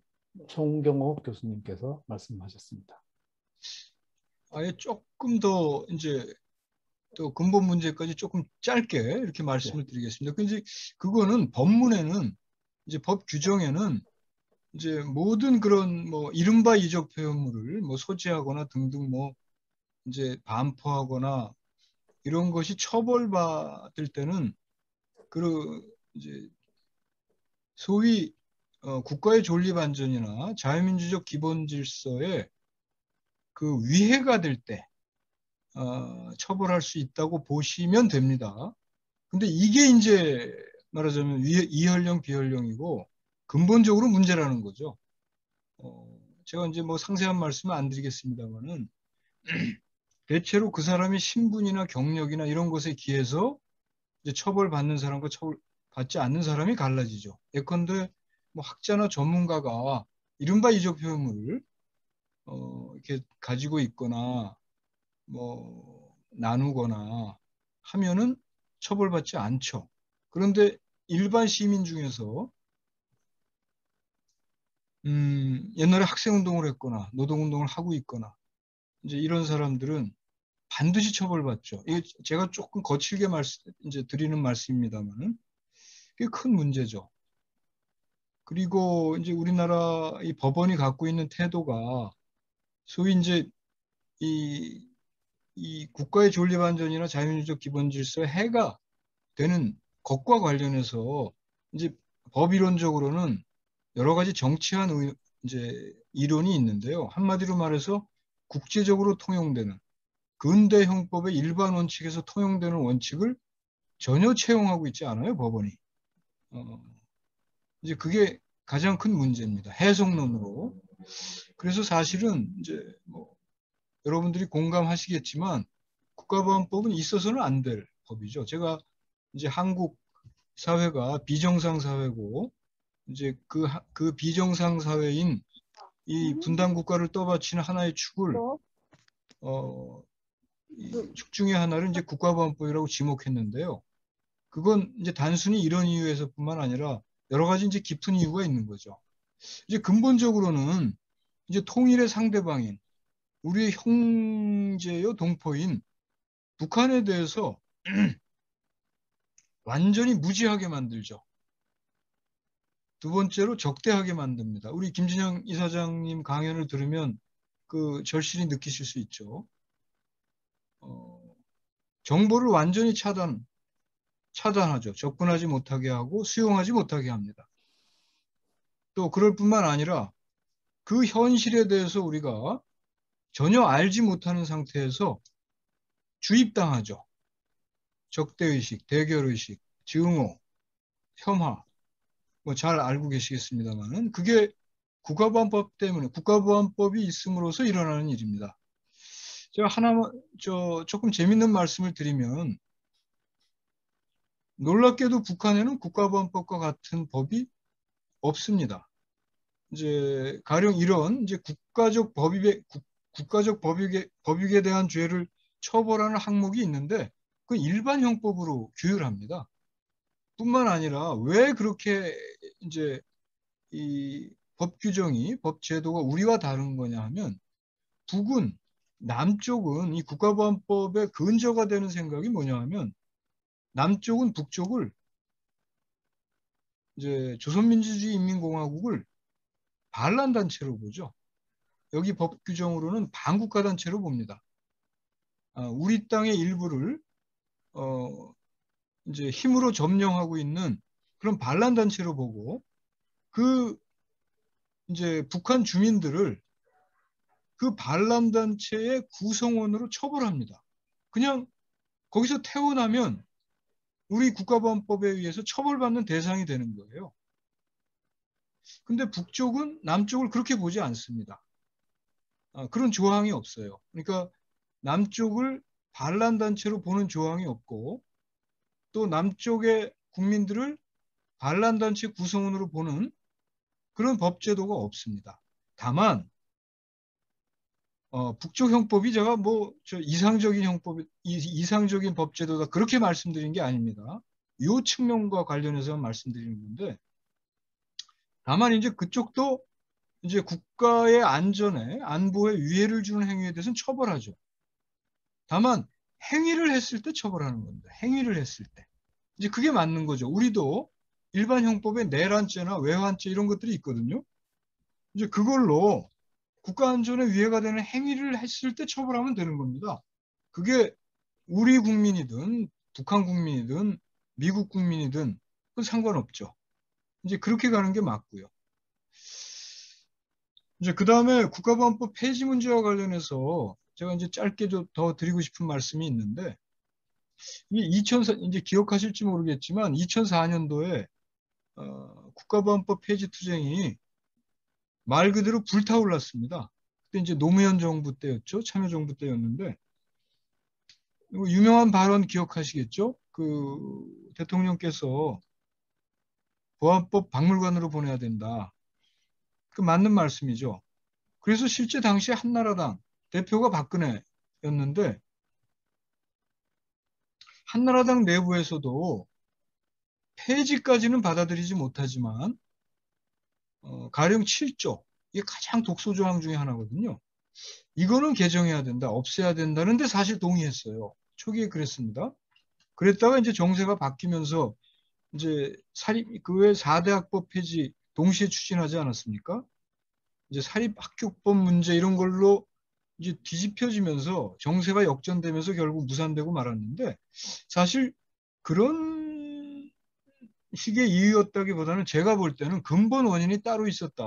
송경호 교수님께서 말씀하셨습니다. 아예 조금 더 이제 또 근본 문제까지 조금 짧게 이렇게 말씀을 드리겠습니다. 근데 그거는 법문에는 이제 법 규정에는 이제 모든 그런 뭐 이른바 이적 표현물을 뭐 소지하거나 등등 뭐 이제 반포하거나 이런 것이 처벌받을 때는 그 이제 소위 국가의 존립 안전이나 자유민주적 기본 질서에 그 위해가 될 때 처벌할 수 있다고 보시면 됩니다. 근데 이게 이제 말하자면 이연령 비연령이고 근본적으로 문제라는 거죠. 제가 이제 뭐 상세한 말씀은 안 드리겠습니다만은 대체로 그 사람이 신분이나 경력이나 이런 것에 기해서 이제 처벌받는 사람과 처벌받지 않는 사람이 갈라지죠. 예컨대 뭐 학자나 전문가가 이른바 이적 표현물을 이렇게 가지고 있거나 뭐 나누거나 하면은 처벌받지 않죠. 그런데 일반 시민 중에서 옛날에 학생운동을 했거나 노동운동을 하고 있거나 이제 이런 사람들은 반드시 처벌받죠. 이게 제가 조금 거칠게 이제 드리는 말씀입니다만은 꽤 큰 문제죠. 그리고 이제 우리나라 이 법원이 갖고 있는 태도가 소위 이제 이, 이 국가의 존립안전이나 자유민주적 기본질서에 해가 되는 것과 관련해서 이제 법이론적으로는 여러 가지 정치한 이제 이론이 있는데요. 한마디로 말해서 국제적으로 통용되는 근대 형법의 일반 원칙에서 통용되는 원칙을 전혀 채용하고 있지 않아요, 법원이. 이제 그게 가장 큰 문제입니다. 해석론으로. 그래서 사실은 이제 뭐 여러분들이 공감하시겠지만 국가보안법은 있어서는 안 될 법이죠. 제가 이제 한국 사회가 비정상 사회고 이제 그 비정상 사회인 이 분단 국가를 떠받치는 하나의 축을 축 중에 하나를 이제 국가보안법이라고 지목했는데요. 그건 이제 단순히 이런 이유에서뿐만 아니라 여러 가지 이제 깊은 이유가 있는 거죠. 이제 근본적으로는 이제 통일의 상대방인 우리의 형제요 동포인 북한에 대해서 완전히 무지하게 만들죠. 두 번째로 적대하게 만듭니다. 우리 김진영 이사장님 강연을 들으면 그 절실히 느끼실 수 있죠. 정보를 완전히 차단, 차단하죠. 접근하지 못하게 하고 수용하지 못하게 합니다. 또 그럴 뿐만 아니라 그 현실에 대해서 우리가 전혀 알지 못하는 상태에서 주입당하죠. 적대의식, 대결의식, 증오, 혐하, 뭐 잘 알고 계시겠습니다만은 그게 국가보안법 때문에 국가보안법이 있음으로써 일어나는 일입니다. 제가 하나만 조금 재밌는 말씀을 드리면 놀랍게도 북한에는 국가보안법과 같은 법이 없습니다. 이제 가령 이런 이제 국가적 법익에 대한 죄를 처벌하는 항목이 있는데 그 일반 형법으로 규율합니다. 뿐만 아니라 왜 그렇게 이제 이 법 규정이 법 제도가 우리와 다른 거냐 하면 북은 남쪽은 이 국가보안법의 근저가 되는 생각이 뭐냐 하면 남쪽은 북쪽을 이제 조선민주주의인민공화국을 반란단체로 보죠. 여기 법 규정으로는 반국가단체로 봅니다. 우리 땅의 일부를 이제 힘으로 점령하고 있는 그런 반란단체로 보고 그 이제 북한 주민들을 그 반란단체의 구성원으로 처벌합니다. 그냥 거기서 태어나면 우리 국가보안법에 의해서 처벌받는 대상이 되는 거예요. 근데 북쪽은 남쪽을 그렇게 보지 않습니다. 그런 조항이 없어요. 그러니까 남쪽을 반란단체로 보는 조항이 없고 또 남쪽의 국민들을 반란단체 구성원으로 보는 그런 법제도가 없습니다. 다만 북쪽 형법이 제가 뭐 이상적인 법제도다 그렇게 말씀드린 게 아닙니다. 이 측면과 관련해서 말씀드리는 건데 다만 이제 그쪽도 이제 국가의 안보에 위해를 주는 행위에 대해서는 처벌하죠. 다만 행위를 했을 때 처벌하는 겁니다. 행위를 했을 때. 이제 그게 맞는 거죠. 우리도 일반 형법에 내란죄나 외환죄 이런 것들이 있거든요. 이제 그걸로 국가 안전에 위해가 되는 행위를 했을 때 처벌하면 되는 겁니다. 그게 우리 국민이든 북한 국민이든 미국 국민이든 그건 상관없죠. 이제 그렇게 가는 게 맞고요. 이제 그 다음에 국가보안법 폐지 문제와 관련해서 제가 이제 짧게 더 드리고 싶은 말씀이 있는데 이제 기억하실지 모르겠지만 2004년도에 국가보안법 폐지 투쟁이 말 그대로 불타올랐습니다. 그때 이제 노무현 정부 때였죠. 참여정부 때였는데 유명한 발언 기억하시겠죠? 그 대통령께서 보안법 박물관으로 보내야 된다. 그 맞는 말씀이죠. 그래서 실제 당시 한나라당 대표가 박근혜였는데 한나라당 내부에서도 폐지까지는 받아들이지 못하지만 가령 7조 이게 가장 독소 조항 중에 하나거든요. 이거는 개정해야 된다, 없애야 된다는데 사실 동의했어요. 초기에 그랬습니다. 그랬다가 이제 정세가 바뀌면서 이제 그 외 4대 학법 폐지 동시에 추진하지 않았습니까? 이제 사립학교법 문제 이런 걸로 이제 뒤집혀지면서 정세가 역전되면서 결국 무산되고 말았는데 사실 그런 식의 이유였다기보다는 제가 볼 때는 근본 원인이 따로 있었다.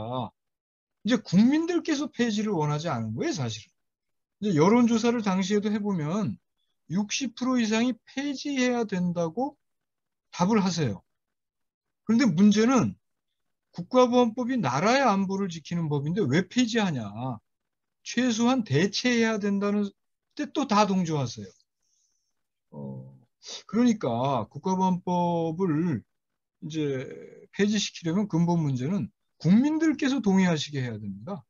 이제 국민들께서 폐지를 원하지 않은 거예요, 사실은. 이제 여론조사를 당시에도 해보면 60% 이상이 폐지해야 된다고 답을 하세요. 그런데 문제는 국가보안법이 나라의 안보를 지키는 법인데 왜 폐지하냐. 최소한 대체해야 된다는 때 또 다 동조하세요. 그러니까 국가보안법을 이제 폐지시키려면 근본 문제는 국민들께서 동의하시게 해야 됩니다.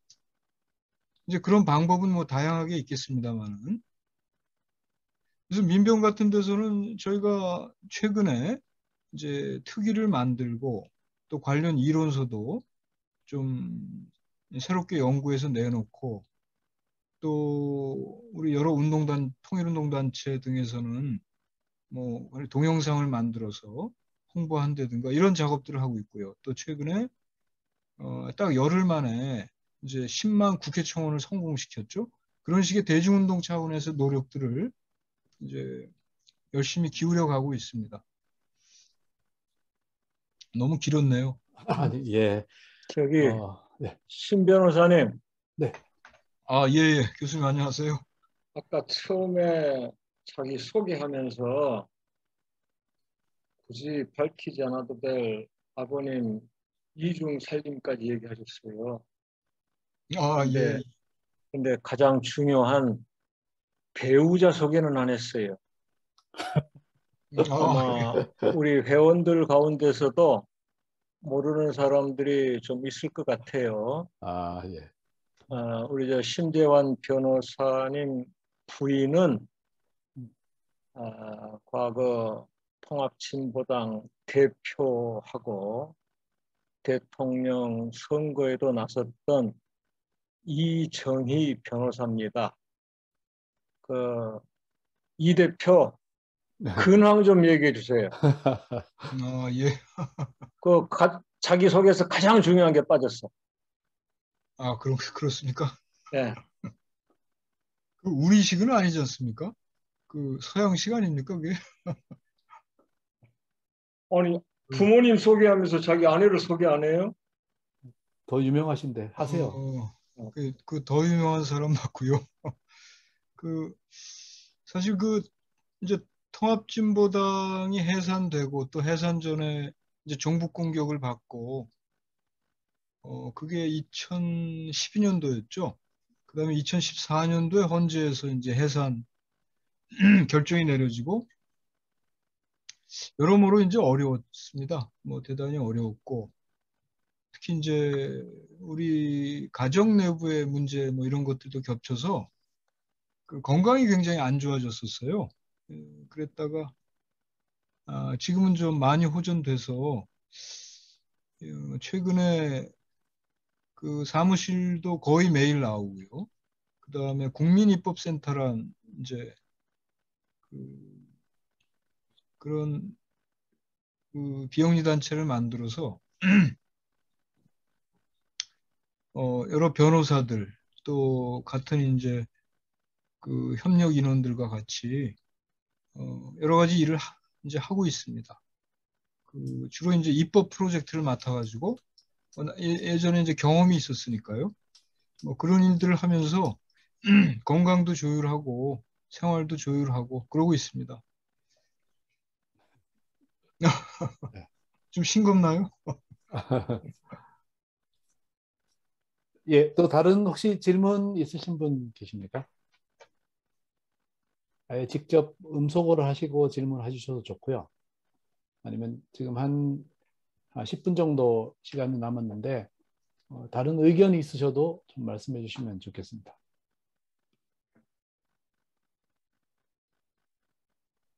이제 그런 방법은 뭐 다양하게 있겠습니다만은. 그래서 민병 같은 데서는 저희가 최근에 이제 특위를 만들고 또 관련 이론서도 좀 새롭게 연구해서 내놓고 또 우리 여러 통일운동단체 등에서는 뭐 동영상을 만들어서 홍보한다든가 이런 작업들을 하고 있고요. 또 최근에 딱 열흘 만에 이제 10만 국회 청원을 성공시켰죠. 그런 식의 대중운동 차원에서 노력들을 이제 열심히 기울여 가고 있습니다. 너무 길었네요. 아니, 예. 저기 네. 신 변호사님, 네. 아, 예, 예. 교수님 안녕하세요. 아까 처음에 자기 소개하면서 굳이 밝히지 않아도 될 아버님 이중 살림까지 얘기하셨어요. 아, 예. 근데 가장 중요한 배우자 소개는 안 했어요. 아, 아마 우리 회원들 가운데서도 모르는 사람들이 좀 있을 것 같아요. 아, 예. 우리 저 심재환 변호사님 부인은 과거 통합진보당 대표하고 대통령 선거에도 나섰던 이정희 변호사입니다. 이 대표 근황 좀 얘기해 주세요. 아, 예. 자기 속에서 가장 중요한 게 빠졌어. 아, 그렇습니까? 네. 그 우리식은 아니지 않습니까? 그 서양식 아닙니까, 그게? 아니, 부모님 소개하면서 자기 아내를 소개 안 해요? 더 유명하신데 하세요. 그 더 유명한 사람 맞고요. 그 사실 이제 통합진보당이 해산되고 또 해산 전에 이제 종북 공격을 받고 그게 2012년도였죠. 그다음에 2014년도에 헌재에서 이제 해산 결정이 내려지고 여러모로 이제 어려웠습니다. 뭐 대단히 어려웠고 특히 이제 우리 가정 내부의 문제 뭐 이런 것들도 겹쳐서 그 건강이 굉장히 안 좋아졌었어요. 그랬다가 지금은 좀 많이 호전돼서 최근에 그 사무실도 거의 매일 나오고요. 그 다음에 국민입법센터란 이제 그런 그 비영리 단체를 만들어서 여러 변호사들 또 같은 이제 그 협력 인원들과 같이 여러 가지 일을 이제 하고 있습니다. 주로 이제 입법 프로젝트를 맡아가지고 예전에 이제 경험이 있었으니까요. 뭐 그런 일들을 하면서 건강도 조율하고 생활도 조율하고 그러고 있습니다. 좀 싱겁나요? 예, 또 다른 혹시 질문 있으신 분 계십니까? 아예 직접 음소거를 하시고 질문해 주셔도 좋고요. 아니면 지금 한 10분 정도 시간이 남았는데 다른 의견이 있으셔도 좀 말씀해 주시면 좋겠습니다.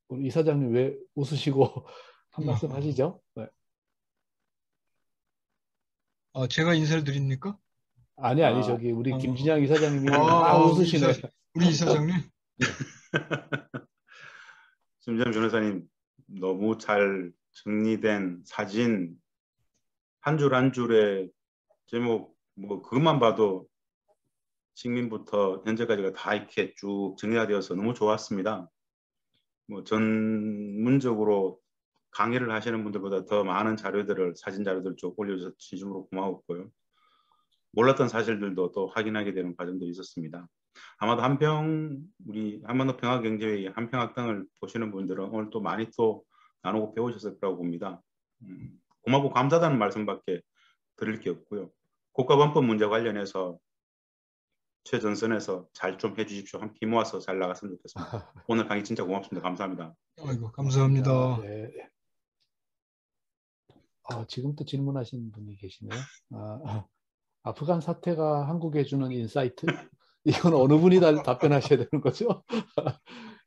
우리 이사장님 왜 웃으시고 한 말씀 하시죠? 네. 제가 인사를 드립니까? 아니 저기 우리 김진양 이사장님이 막 웃으시네. 우리 이사장님. 심재환 변호사님 너무 잘 정리된 사진 한 줄 한 줄의 제목 뭐 그것만 봐도 식민부터 현재까지가 다 이렇게 쭉 정리가 되어서 너무 좋았습니다. 뭐 전문적으로 강의를 하시는 분들보다 더 많은 자료들을 사진 자료들 쭉 올려주셔서 진심으로 고마웠고요. 몰랐던 사실들도 또 확인하게 되는 과정도 있었습니다. 아마도 우리 한반도 평화경제회의 한평학당을 보시는 분들은 오늘 또 많이 또 나누고 배우셨을 거라고 봅니다. 고맙고 감사하다는 말씀밖에 드릴 게 없고요. 국가범법 문제 관련해서 최전선에서 잘 좀 해주십시오. 한 피 모아서 잘 나갔으면 좋겠습니다. 오늘 강의 진짜 고맙습니다. 감사합니다. 아이고, 감사합니다. 네. 지금 또 질문하신 분이 계시네요. 아프간 사태가 한국에 주는 인사이트? 이건 어느 분이 답변하셔야 되는 거죠?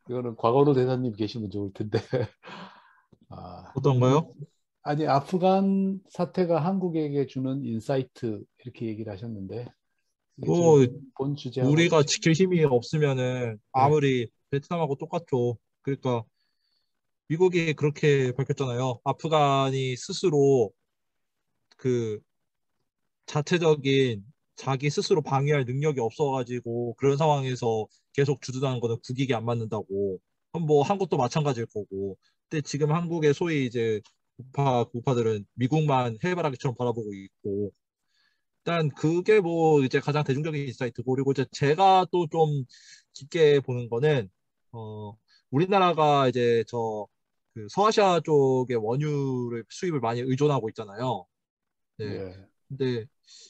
이거는 곽원호 대사님 계시면 좋을 텐데. 어떤가요? 아니, 아프간 사태가 한국에게 주는 인사이트 이렇게 얘기를 하셨는데 뭐 본 주제하고 우리가 지킬 힘이 없으면은 아무리 베트남하고 똑같죠. 그러니까 미국이 그렇게 밝혔잖아요. 아프간이 스스로 그 자체적인 자기 스스로 방위할 능력이 없어가지고 그런 상황에서 계속 주둔하는 거는 국익이 안 맞는다고. 그럼 뭐 한국도 마찬가지일 거고. 근데 지금 한국의 소위 이제 우파들은 미국만 해바라기처럼 바라보고 있고, 일단 그게 뭐 이제 가장 대중적인 인사이트고, 그리고 이제 제가 또 좀 깊게 보는 거는 우리나라가 이제 그 서아시아 쪽의 원유를 수입을 많이 의존하고 있잖아요. 네. 예. 근데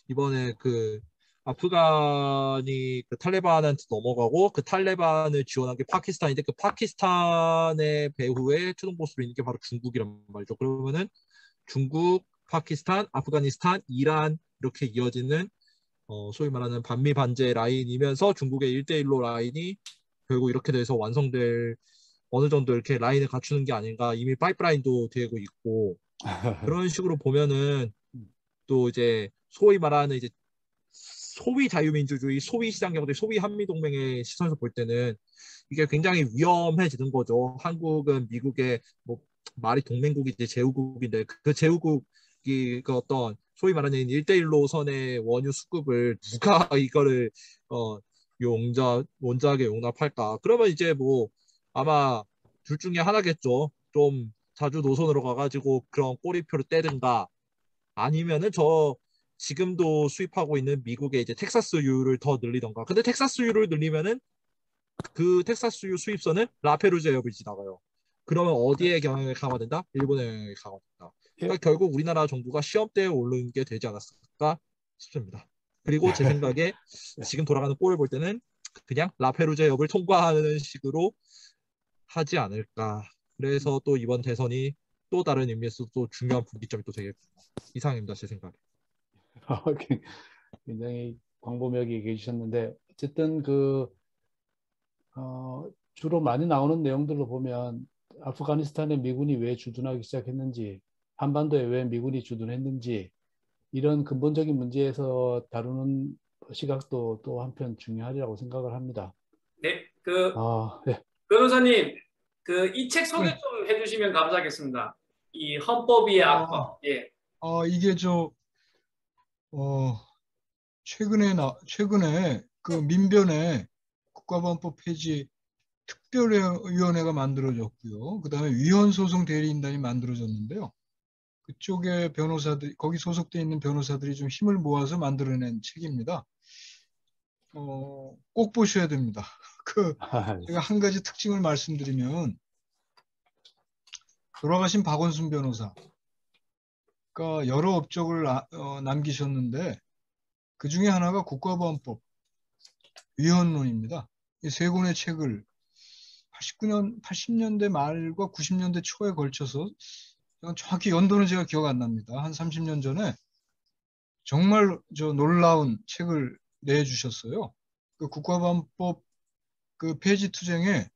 이번에 그 아프간이 그 탈레반한테 넘어가고 그 탈레반을 지원한 게 파키스탄인데 그 파키스탄의 배후에 최종 보스로 있는 게 바로 중국이란 말이죠. 그러면은 중국, 파키스탄, 아프가니스탄, 이란 이렇게 이어지는 소위 말하는 반미 반제 라인이면서 중국의 1대1로 라인이 결국 이렇게 돼서 완성될 어느 정도 이렇게 라인을 갖추는 게 아닌가. 이미 파이프라인도 되고 있고 그런 식으로 보면은 또 이제 소위 말하는 이제 소위 자유민주주의, 소위 시장경제, 소위 한미동맹의 시선에서 볼 때는 이게 굉장히 위험해지는 거죠. 한국은 미국의 뭐 말이 동맹국이지 제후국인데 그 제후국이 그 어떤 소위 말하는 1대1 노선의 원유 수급을 누가 이거를 원작에 용납할까? 그러면 이제 뭐 아마 둘 중에 하나겠죠. 좀 자주 노선으로 가가지고 그런 꼬리표를 떼든가 아니면은 지금도 수입하고 있는 미국의 이제 텍사스유를 더 늘리던가. 근데 텍사스유를 늘리면은 그 텍사스유 수입선은 라페루제 해협을 지나가요. 그러면 어디에 경영을 강화된다? 일본에 영향이 강화된다. 그러니까 예. 결국 우리나라 정부가 시험대에 오르는 게 되지 않았을까 싶습니다. 그리고 제 생각에 지금 돌아가는 꼴을 볼 때는 그냥 라페루제 해협을 통과하는 식으로 하지 않을까. 그래서 또 이번 대선이 또 다른 의미에서 또 중요한 분기점이 또 되겠고 이상입니다. 제 생각에. 굉장히 광범위하게 얘기해 주셨는데 어쨌든 주로 많이 나오는 내용들로 보면 아프가니스탄에 미군이 왜 주둔하기 시작했는지, 한반도에 왜 미군이 주둔했는지 이런 근본적인 문제에서 다루는 시각도 또 한편 중요하리라고 생각을 합니다. 네, 네. 변호사님, 이 책 소개 네. 좀 해주시면 감사하겠습니다. 이 헌법위의 악법. 예. 이게 최근에 그 민변에 국가보안법 폐지 특별위원회가 만들어졌고요. 그 다음에 위헌소송 대리인단이 만들어졌는데요. 그쪽에 거기 소속돼 있는 변호사들이 좀 힘을 모아서 만들어낸 책입니다. 꼭 보셔야 됩니다. 제가 한 가지 특징을 말씀드리면, 돌아가신 박원순 변호사가 여러 업적을 남기셨는데, 그 중에 하나가 국가보안법 위헌론입니다. 이 세 권의 책을 80년대 말과 90년대 초에 걸쳐서, 정확히 연도는 제가 기억 안 납니다. 한 30년 전에 정말 놀라운 책을 내주셨어요. 그 국가보안법 그 폐지 투쟁에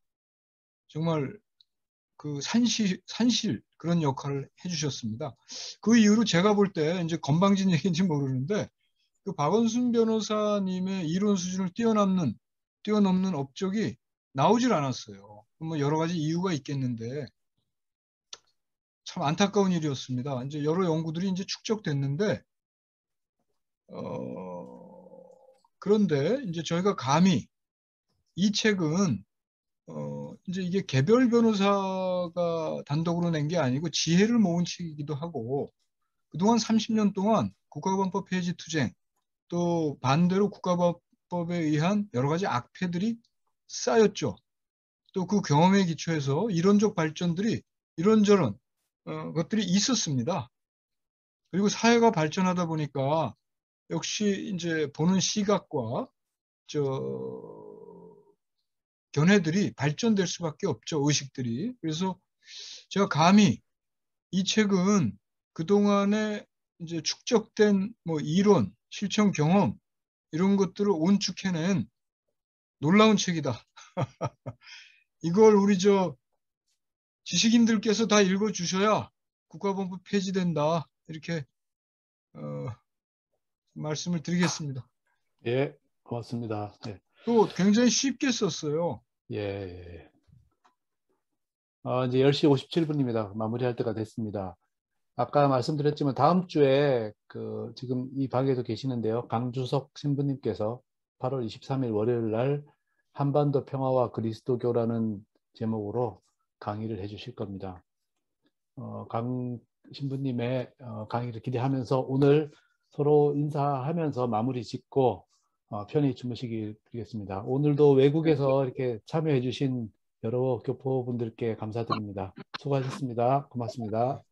정말 그 산실 그런 역할을 해주셨습니다. 그 이후로 제가 볼 때 이제 건방진 얘기인지 모르는데 그 박원순 변호사님의 이론 수준을 뛰어넘는 업적이 나오질 않았어요. 뭐 여러 가지 이유가 있겠는데 참 안타까운 일이었습니다. 이제 여러 연구들이 이제 축적됐는데 그런데 이제 저희가 감히 이 책은 이제 이게 개별 변호사가 단독으로 낸 게 아니고 지혜를 모은 책이기도 하고 그동안 30년 동안 국가보안법 폐지 투쟁 또 반대로 국가보안법에 의한 여러 가지 악폐들이 쌓였죠. 또 그 경험에 기초해서 이론적 발전들이 이런저런 것들이 있었습니다. 그리고 사회가 발전하다 보니까 역시 이제 보는 시각과 견해들이 발전될 수밖에 없죠. 의식들이. 그래서 제가 감히 이 책은 그동안에 이제 축적된 뭐 이론, 실천 경험 이런 것들을 온축해낸 놀라운 책이다. 이걸 우리 지식인들께서 다 읽어주셔야 국가보안법 폐지된다. 이렇게 말씀을 드리겠습니다. 예, 고맙습니다. 예. 또 굉장히 쉽게 썼어요. 예. 이제 10시 57분입니다. 마무리할 때가 됐습니다. 아까 말씀드렸지만 다음 주에 지금 이 방에도 계시는데요. 강주석 신부님께서 8월 23일 월요일 날 한반도 평화와 그리스도교라는 제목으로 강의를 해주실 겁니다. 신부님의 강의를 기대하면서 오늘 서로 인사하면서 마무리 짓고 편히 주무시길 드리겠습니다. 오늘도 외국에서 이렇게 참여해 주신 여러 교포분들께 감사드립니다. 수고하셨습니다. 고맙습니다.